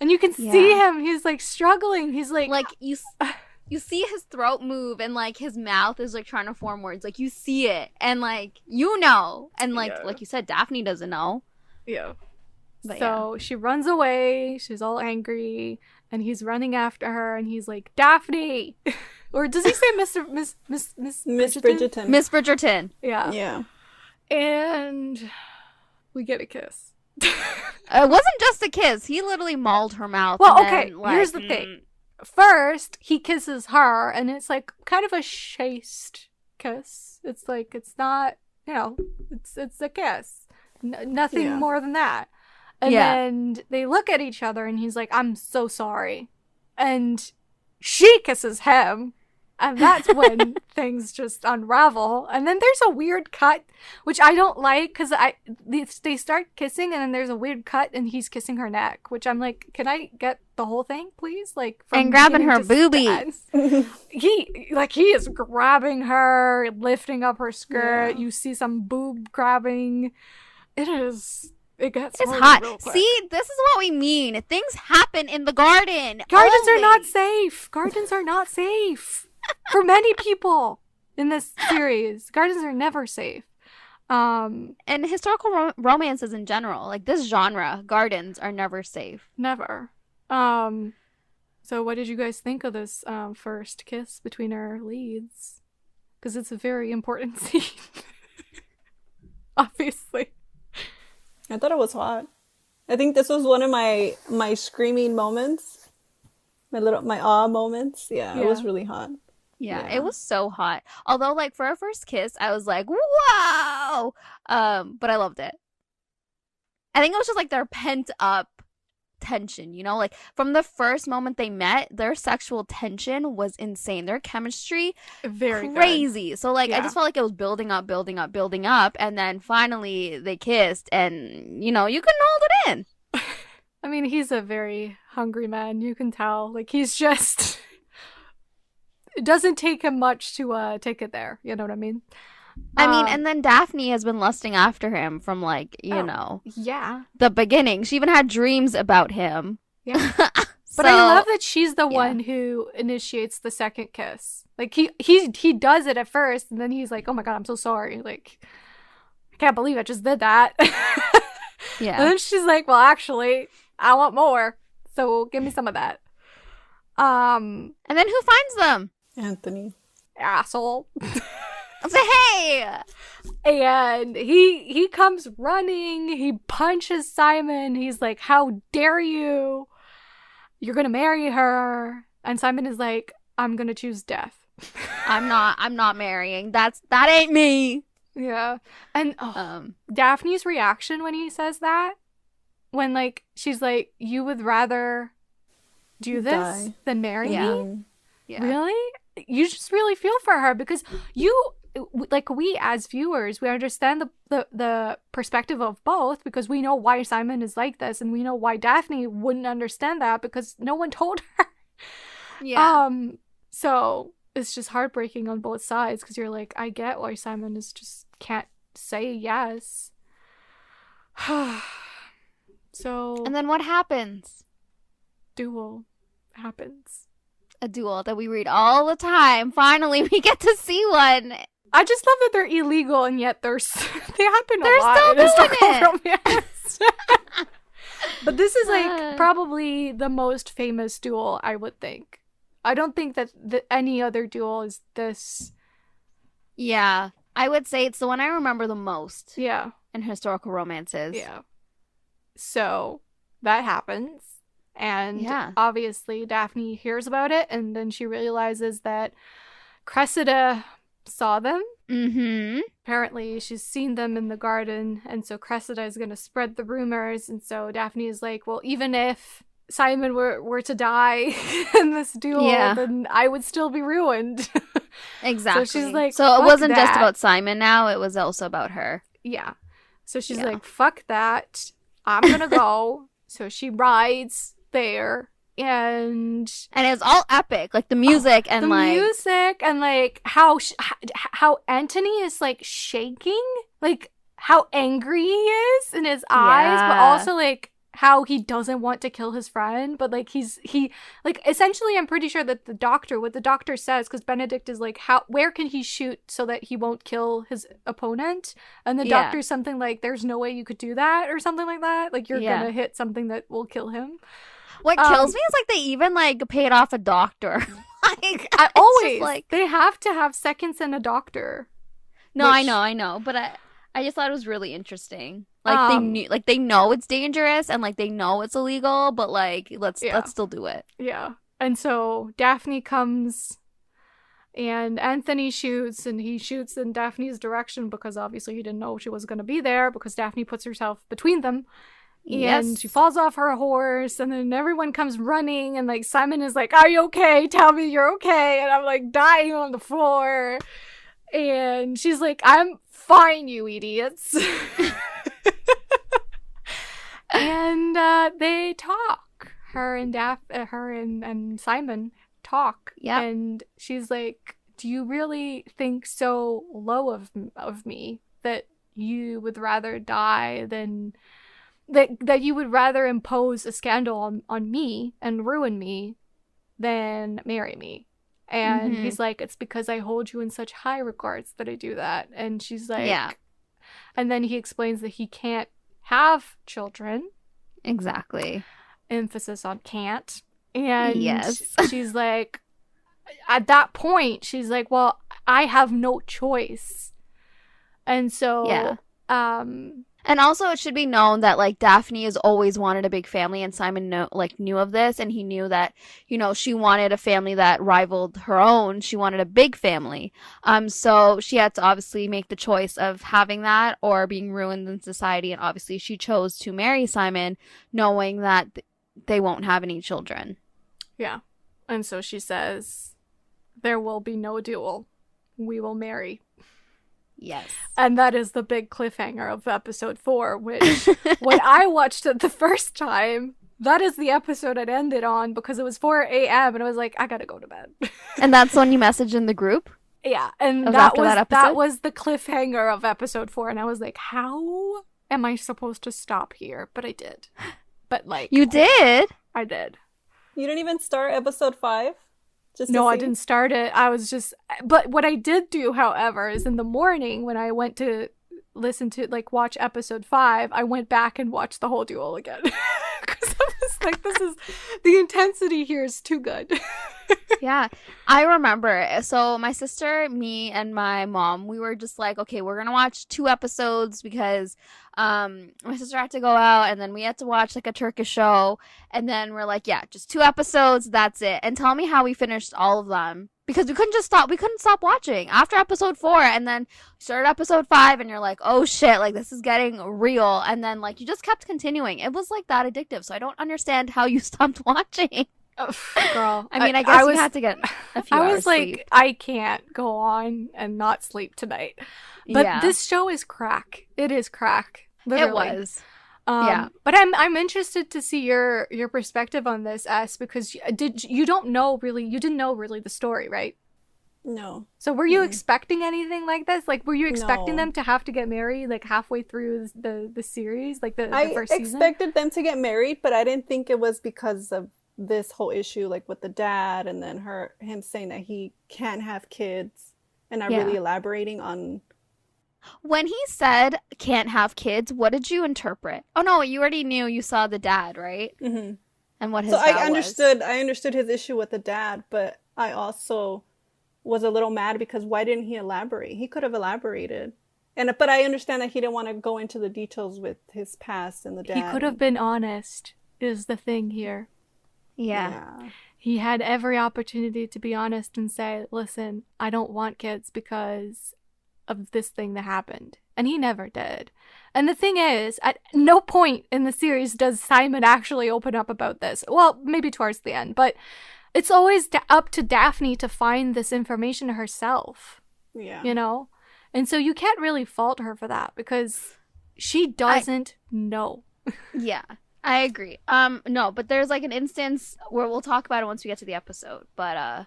And you can see him. He's like struggling. He's like you see his throat move and like his mouth is like trying to form words. Like you see it and like you know. And like you said, Daphne doesn't know. Yeah. But so she runs away. She's all angry, and he's running after her. And he's like, Daphne, or does he say Miss Bridgerton? Miss Bridgerton. Yeah. Yeah. And we get a kiss. It wasn't just a kiss. He literally mauled her mouth. Well, okay, here's the thing. First, he kisses her, and it's like kind of a chaste kiss. It's like, it's not, you know, it's a kiss. Nothing more than that. And then they look at each other, and he's like, I'm so sorry. And she kisses him. And that's when things just unravel. And then there's a weird cut, which I don't like, because they start kissing, and then there's a weird cut, and he's kissing her neck, which I'm like, can I get the whole thing, please? Like, and grabbing her boobies. He is grabbing her, lifting up her skirt. You see some boob grabbing. It gets hot. See, this is what we mean. Things happen in the garden. Gardens are not safe. Gardens are not safe. For many people in this series, gardens are never safe. And historical romances in general, like this genre, gardens are never safe. Never. So what did you guys think of this first kiss between our leads? Because it's a very important scene. Obviously. I thought it was hot. I think this was one of my screaming moments. My awe moments. Yeah, it was really hot. Yeah, it was so hot. Although, like, for our first kiss, I was like, wow! But I loved it. I think it was just, like, their pent-up tension, you know? Like, from the first moment they met, their sexual tension was insane. Their chemistry, very crazy. Good. So, like, I just felt like it was building up, and then finally they kissed, and, you know, you couldn't hold it in. I mean, he's a very hungry man, you can tell. Like, he's just... It doesn't take him much to take it there. You know what I mean? I mean, and then Daphne has been lusting after him from, like, you know. Yeah. The beginning. She even had dreams about him. Yeah. But I love that she's the one who initiates the second kiss. Like, he does it at first, and then he's like, oh my God, I'm so sorry. Like, I can't believe I just did that. Yeah. And then she's like, well, actually, I want more. So give me some of that. And then who finds them? Anthony. Asshole. I say, hey! And he comes running. He punches Simon. He's like, how dare you? You're going to marry her. And Simon is like, I'm going to choose death. I'm not marrying. That ain't me. Yeah. And Daphne's reaction when he says that, when like she's like, you would rather do this Die. than marry Yeah. me? Yeah. Really? You just really feel for her because we as viewers, we understand the perspective of both because we know why Simon is like this and we know why Daphne wouldn't understand that because no one told her. Yeah. So it's just heartbreaking on both sides because you're like, I get why Simon is just can't say yes. So And then what happens? duel happens. A duel that we read all the time. Finally, we get to see one. I just love that they're illegal and yet they happen They're a lot still in doing historical romance. But this is like probably the most famous duel, I would think. I don't think that any other duel is this. Yeah. I would say it's the one I remember the most Yeah. in historical romances. Yeah. So that happens. And obviously Daphne hears about it and then she realizes that Cressida saw them. Mm-hmm. Apparently she's seen them in the garden and so Cressida is going to spread the rumors and so Daphne is like, well, even if Simon were to die in this duel, then I would still be ruined. Exactly. So she's like, so it wasn't just that. about Simon now, it was also about her. Yeah. So she's like, fuck that. I'm going to go. So she rides there and it's all epic, like the music and like how Anthony is like shaking, like how angry he is in his eyes, but also like how he doesn't want to kill his friend, but like he like essentially I'm pretty sure that what the doctor says, because Benedict is like, where can he shoot so that he won't kill his opponent, and the doctor's something like, there's no way you could do that or something like that, like you're gonna hit something that will kill him. What kills me is like they even like paid off a doctor. Like I always like they have to have seconds and a doctor. No, I know, but I just thought it was really interesting. Like they know it's dangerous and like they know it's illegal, but like let's still do it. Yeah. And so Daphne comes and Anthony shoots and he shoots in Daphne's direction because obviously he didn't know she was going to be there because Daphne puts herself between them. And she falls off her horse and then everyone comes running and like Simon is like, are you okay? Tell me you're okay. And I'm like dying on the floor. And she's like, I'm fine, you idiots. And they talk. Her and Simon talk. Yeah. And she's like, do you really think so low of me that you would rather die than that you would rather impose a scandal on me and ruin me than marry me? And he's like, it's because I hold you in such high regards that I do that. And she's like, and then he explains that he can't have children. Exactly. Emphasis on can't. And she's like, at that point, she's like, well, I have no choice. And so, and also it should be known that like Daphne has always wanted a big family, and Simon knew of this, and he knew that, you know, she wanted a family that rivaled her own. She wanted a big family. So she had to obviously make the choice of having that or being ruined in society, and obviously she chose to marry Simon knowing that they won't have any children. Yeah. And so she says, there will be no duel. We will marry. Yes. And that is the big cliffhanger of episode 4, which when I watched it the first time, that is the episode it ended on because it was 4 a.m. and I was like, I gotta go to bed. And that's when you messaged in the group? Yeah. And that was the cliffhanger of episode 4. And I was like, how am I supposed to stop here? But I did. But like. You did? I did. You didn't even start episode 5? No, I didn't start it. I was just, but what I did do, however, is in the morning when I went to watch episode 5, I went back and watched the whole duel again. Because I was like, the intensity here is too good. Yeah, I remember. So my sister, me, and my mom, we were just like, okay, we're gonna watch 2 episodes because my sister had to go out, and then we had to watch like a Turkish show, and then we're like, yeah, just 2 episodes, that's it. And tell me how we finished all of them because we couldn't stop watching after episode 4, and then started episode 5, and you're like, oh shit, like this is getting real, and then like you just kept continuing. It was like that addictive. So I don't understand how you stopped watching. Oh, girl, I mean, I guess you had to get a few I hours was like, sleep. I can't go on and not sleep tonight. But Yeah. this show is crack. It is crack. Literally. It was. But I'm interested to see your perspective on this, S, because you didn't know really the story, right? No. So were you expecting anything like this? Like, were you expecting No. them to have to get married like halfway through the series, like the I first season? expected them to get married, but I didn't think it was because of this whole issue, like with the dad, and then him saying that he can't have kids, and not really elaborating on. When he said can't have kids, what did you interpret? Oh no, you already knew. You saw the dad, right? Mm-hmm. And what his So dad I was. understood his issue with the dad, but I also was a little mad because why didn't he elaborate? He could have elaborated. But I understand that he didn't want to go into the details with his past and the dad. He could have been honest, is the thing here. Yeah. He had every opportunity to be honest and say, listen, I don't want kids because of this thing that happened. And he never did. And the thing is, at no point in the series does Simon actually open up about this. Well, maybe towards the end, but it's always up to Daphne to find this information herself. Yeah. You know? And so you can't really fault her for that because she doesn't know. Yeah. I agree. No, but there's like an instance where we'll talk about it once we get to the episode. But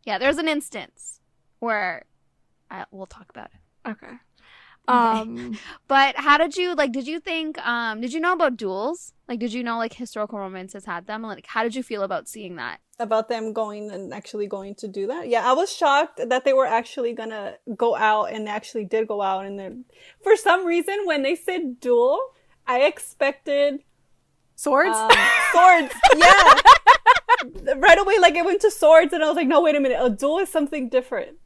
yeah, there's an instance where we'll talk about it. Okay. But how did you did you think did you know about duels? Like, did you know like historical romances had them? Like, how did you feel about seeing that? About them actually going to do that? Yeah, I was shocked that they were actually gonna go out, and they actually did go out. And then for some reason, when they said duel, I expected swords. Swords, yeah. Right away, like it went to swords, and I was like, no, wait a minute, a duel is something different.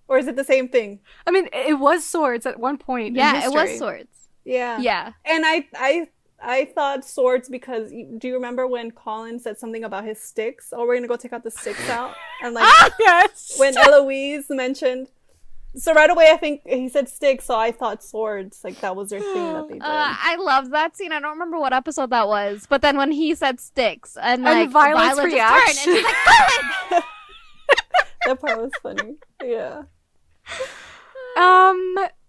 Or is it the same thing? I mean, it was swords at one point. Yeah, in history. it was swords. Yeah. Yeah. And I thought swords because, do you remember when Colin said something about his sticks? Oh, we're going to go take out the sticks out? And like, yes. When Eloise mentioned. So right away, I think he said sticks, so I thought swords. Like, that was their thing that they did. I love that scene. I don't remember what episode that was. But then when he said sticks, and like, Violet's Violet reaction. just turned, and she's like, Colin! That part was funny. Yeah.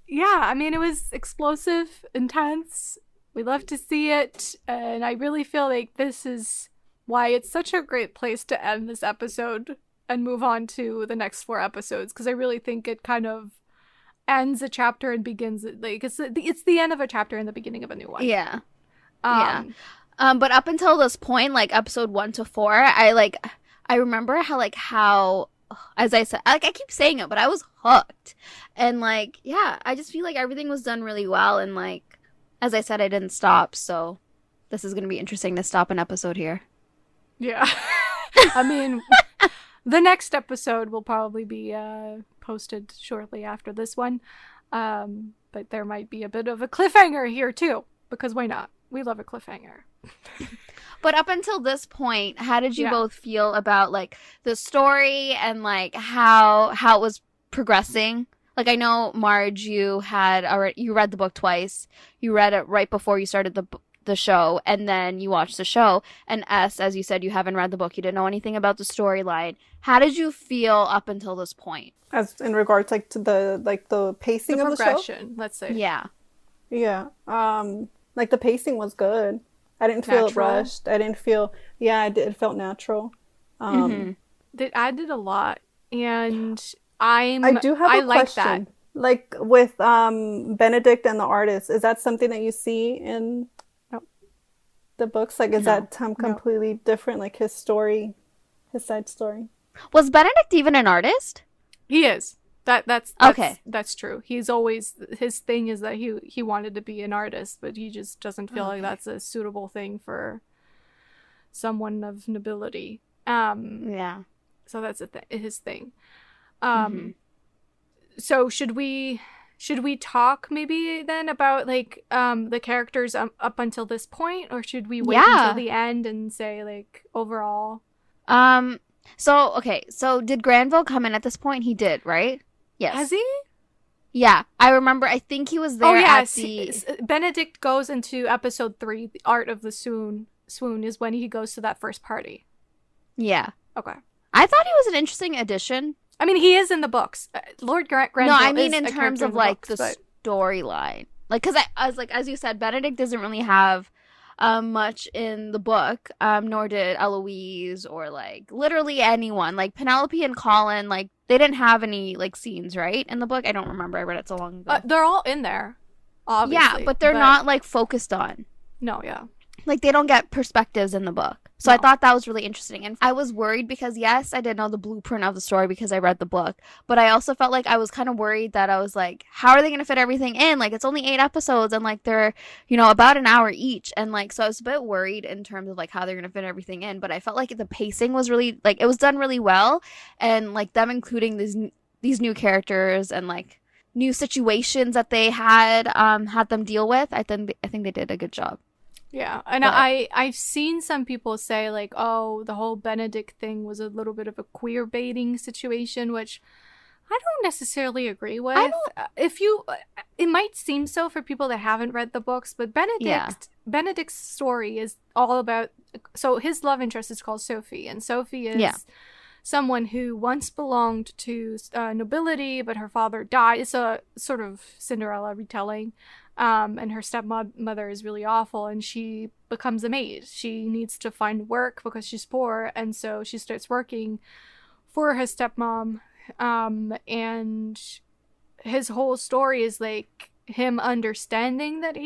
Yeah, I mean, it was explosive, intense. We love to see it, and I really feel like this is why it's such a great place to end this episode and move on to the next 4 episodes, because I really think it kind of ends a chapter and begins like it's the end of a chapter and the beginning of a new one. Yeah. But up until this point, like episode 1 to 4, I remember how as I said, like I keep saying it, but I was hooked. And like, yeah, I just feel like everything was done really well, and like as I said, I didn't stop, so this is going to be interesting to stop an episode here. Yeah. I mean, the next episode will probably be posted shortly after this one. But there might be a bit of a cliffhanger here too, because why not? We love a cliffhanger. But up until this point, how did you both feel about like the story and like how it was progressing? Like, I know, Marge, you read the book twice. You read it right before you started the show, and then you watched the show. And S, as you said, you haven't read the book. You didn't know anything about the storyline. How did you feel up until this point? As in regards like to the pacing of the show? Progression, let's say. Yeah. Yeah. Like the pacing was good. I didn't feel rushed. I didn't feel, it felt natural. I did a lot, and I do have a question. Like that. Like with Benedict and the artist, is that something that you see in the books? Like, is that completely different? Like his story, his side story. Was Benedict even an artist? He is. That's okay. That's true. He's always, his thing is that he wanted to be an artist, but he just doesn't feel like that's a suitable thing for someone of nobility. Yeah. So that's his thing. Mhm. So should we talk maybe then about like the characters up until this point, or should we wait until the end and say like overall? So okay, so did Granville come in at this point? He did, right? Yes. Has he? Yeah, I remember. I think he was there. Oh yes, at the... Benedict goes into episode 3. The Art of the Swoon is when he goes to that first party. Yeah. Okay. I thought he was an interesting addition. I mean, he is in the books. Lord Granville. No, I mean is in a terms character of in like books, the storyline. Like, because I was like, as you said, Benedict doesn't really have much in the book, nor did Eloise or like literally anyone. Like Penelope and Colin, like they didn't have any like scenes, right, in the book. I don't remember. I read it so long ago. They're all in there, obviously. Yeah, but they're not like focused on. No, yeah. Like they don't get perspectives in the book. So I thought that was really interesting. And I was worried because, yes, I did know the blueprint of the story because I read the book. But I also felt like I was kind of worried that I was like, how are they going to fit everything in? Like, it's only 8 episodes and, like, they're, you know, about an hour each. And, like, so I was a bit worried in terms of, like, how they're going to fit everything in. But I felt like the pacing was really, like, it was done really well. And, like, them including these new characters and, like, new situations that they had them deal with, I think they did a good job. Yeah, and I've seen some people say like, oh, the whole Benedict thing was a little bit of a queer baiting situation, which I don't necessarily agree with. It might seem so for people that haven't read the books, but Benedict's story is all about. So his love interest is called Sophie, and Sophie is someone who once belonged to nobility, but her father died. It's a sort of Cinderella retelling. And her stepmother is really awful, and she becomes a maid. She needs to find work because she's poor, and so she starts working for her stepmom. And his whole story is like him understanding that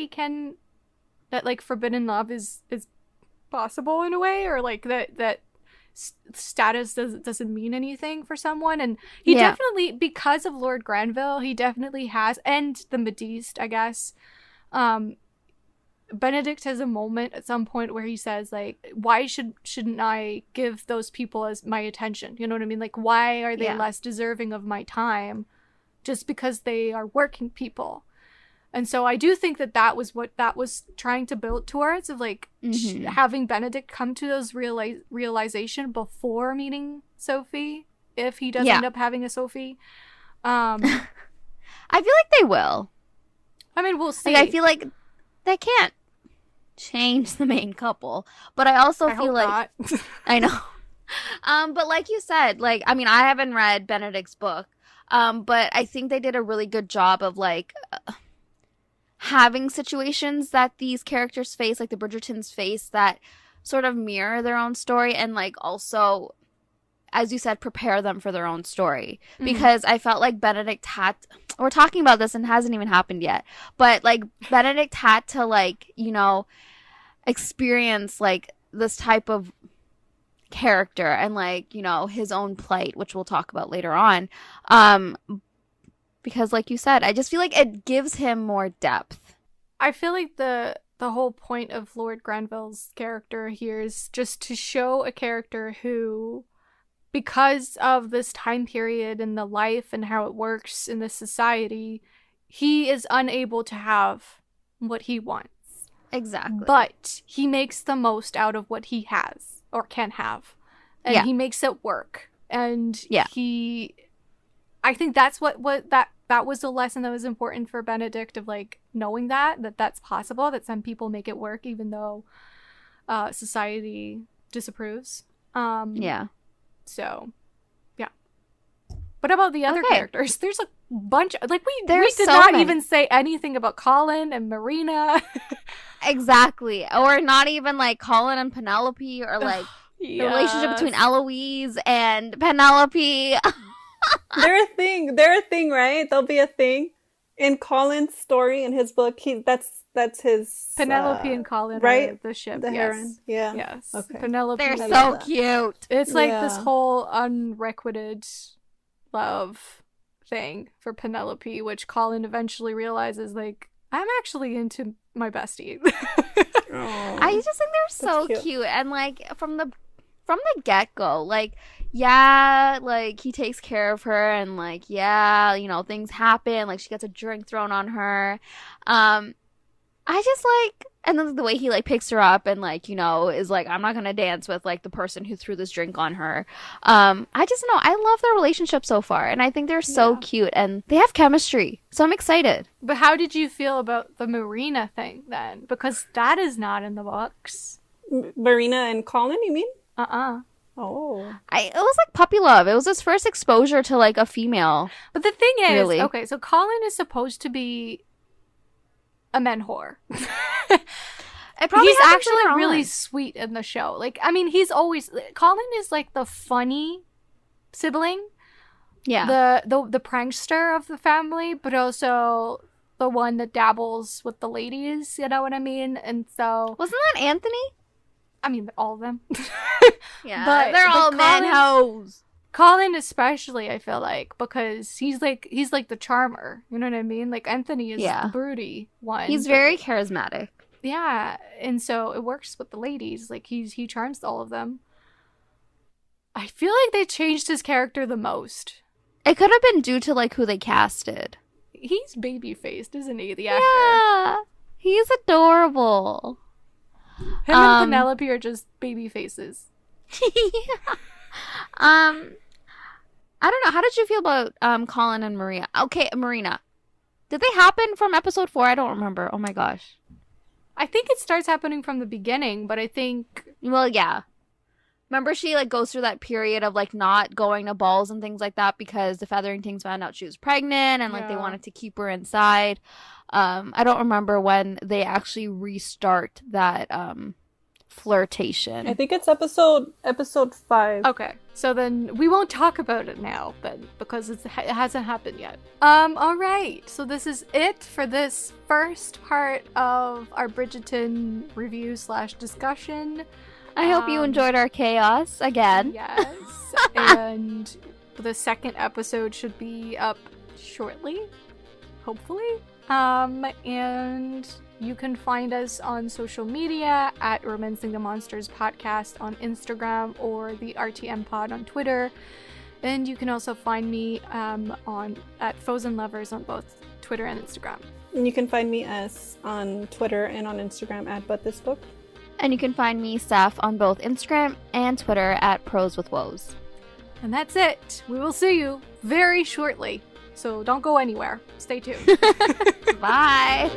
like forbidden love is possible in a way, or like that status doesn't mean anything for someone. And he definitely, because of Lord Granville, he definitely has, and the Modiste, I guess, Benedict has a moment at some point where he says like, why shouldn't I give those people as my attention, you know what I mean, like why are they less deserving of my time just because they are working people? And so I do think that was what that was trying to build towards, of like having Benedict come to those realization before meeting Sophie, if he does end up having a Sophie. I feel like they will. I mean, we'll see. Like, I feel like they can't change the main couple, but I also feel like I know. But like you said, like, I mean, I haven't read Benedict's book, but I think they did a really good job of like having situations that these characters face, like the Bridgertons face, that sort of mirror their own story, and like also, as you said, prepare them for their own story. Because I felt like Benedict had, we're talking about this and it hasn't even happened yet, but like Benedict had to like, you know, experience like this type of character and like, you know, his own plight, which we'll talk about later on. Because like you said, I just feel like it gives him more depth. I feel like the whole point of Lord Granville's character here is just to show a character who, because of this time period and the life and how it works in this society, he is unable to have what he wants. Exactly. But he makes the most out of what he has or can have. And he makes it work. And I think that's that was the lesson that was important for Benedict, of like knowing that that's possible, that some people make it work even though society disapproves. So, yeah. What about the other characters? There's a bunch. Like we did not even say anything about Colin and Marina. Exactly. Or not even like Colin and Penelope, or like the relationship between Eloise and Penelope. They're a thing, right? There'll be a thing in Colin's story in his book. That's his Penelope and Colin, right? Are the ship, the heron. Yeah. Yes. Okay. Penelope. They're so cute. It's like this whole unrequited love thing for Penelope, which Colin eventually realizes, like, I'm actually into my bestie. I just think they're so cute. And like from the get-go, like, yeah, like he takes care of her and like, yeah, you know, things happen. Like she gets a drink thrown on her. I just like, and then the way he like picks her up and like, you know, is like, I'm not gonna dance with like the person who threw this drink on her. I just know I love their relationship so far, and I think they're so cute and they have chemistry. So I'm excited. But how did you feel about the Marina thing then? Because that is not in the books. Marina and Colin, you mean? Oh. It was like puppy love. It was his first exposure to like a female. But the thing is, really. Okay, so Colin is supposed to be a men whore. He's actually really sweet in the show. Like, I mean, Colin is like the funny sibling. Yeah. The prankster of the family, but also the one that dabbles with the ladies, you know what I mean? And so... Wasn't that Anthony? I mean, all of them. Yeah, but they're all men hoes. Colin especially, I feel like, because he's like the charmer. You know what I mean? Like Anthony is the broody one. He's very charismatic. Yeah, and so it works with the ladies. Like he charms all of them. I feel like they changed his character the most. It could have been due to like who they casted. He's baby faced, isn't he? The actor. Yeah, he's adorable. Him and Penelope are just baby faces. Yeah. I don't know. How did you feel about Colin and Maria? Okay, Marina. Did they happen from episode 4? I don't remember. Oh my gosh. I think it starts happening from the beginning, but I think... Well, yeah. Remember she like goes through that period of like not going to balls and things like that because the Featheringtons found out she was pregnant and like they wanted to keep her inside. I don't remember when they actually restart that flirtation. I think it's episode 5. Okay, so then we won't talk about it now, then, because it hasn't happened yet. All right, so this is it for this first part of our Bridgerton review / discussion. I hope you enjoyed our chaos again. Yes, and the second episode should be up shortly, hopefully. And you can find us on social media at Romancing the Monsters Podcast on Instagram or the RTM Pod on Twitter. And you can also find me at Frozen Lovers on both Twitter and Instagram. And you can find me on Twitter and on Instagram at But This Book. And you can find me, Steph, on both Instagram and Twitter at Pros with Woes. And that's it. We will see you very shortly. So don't go anywhere. Stay tuned. Bye.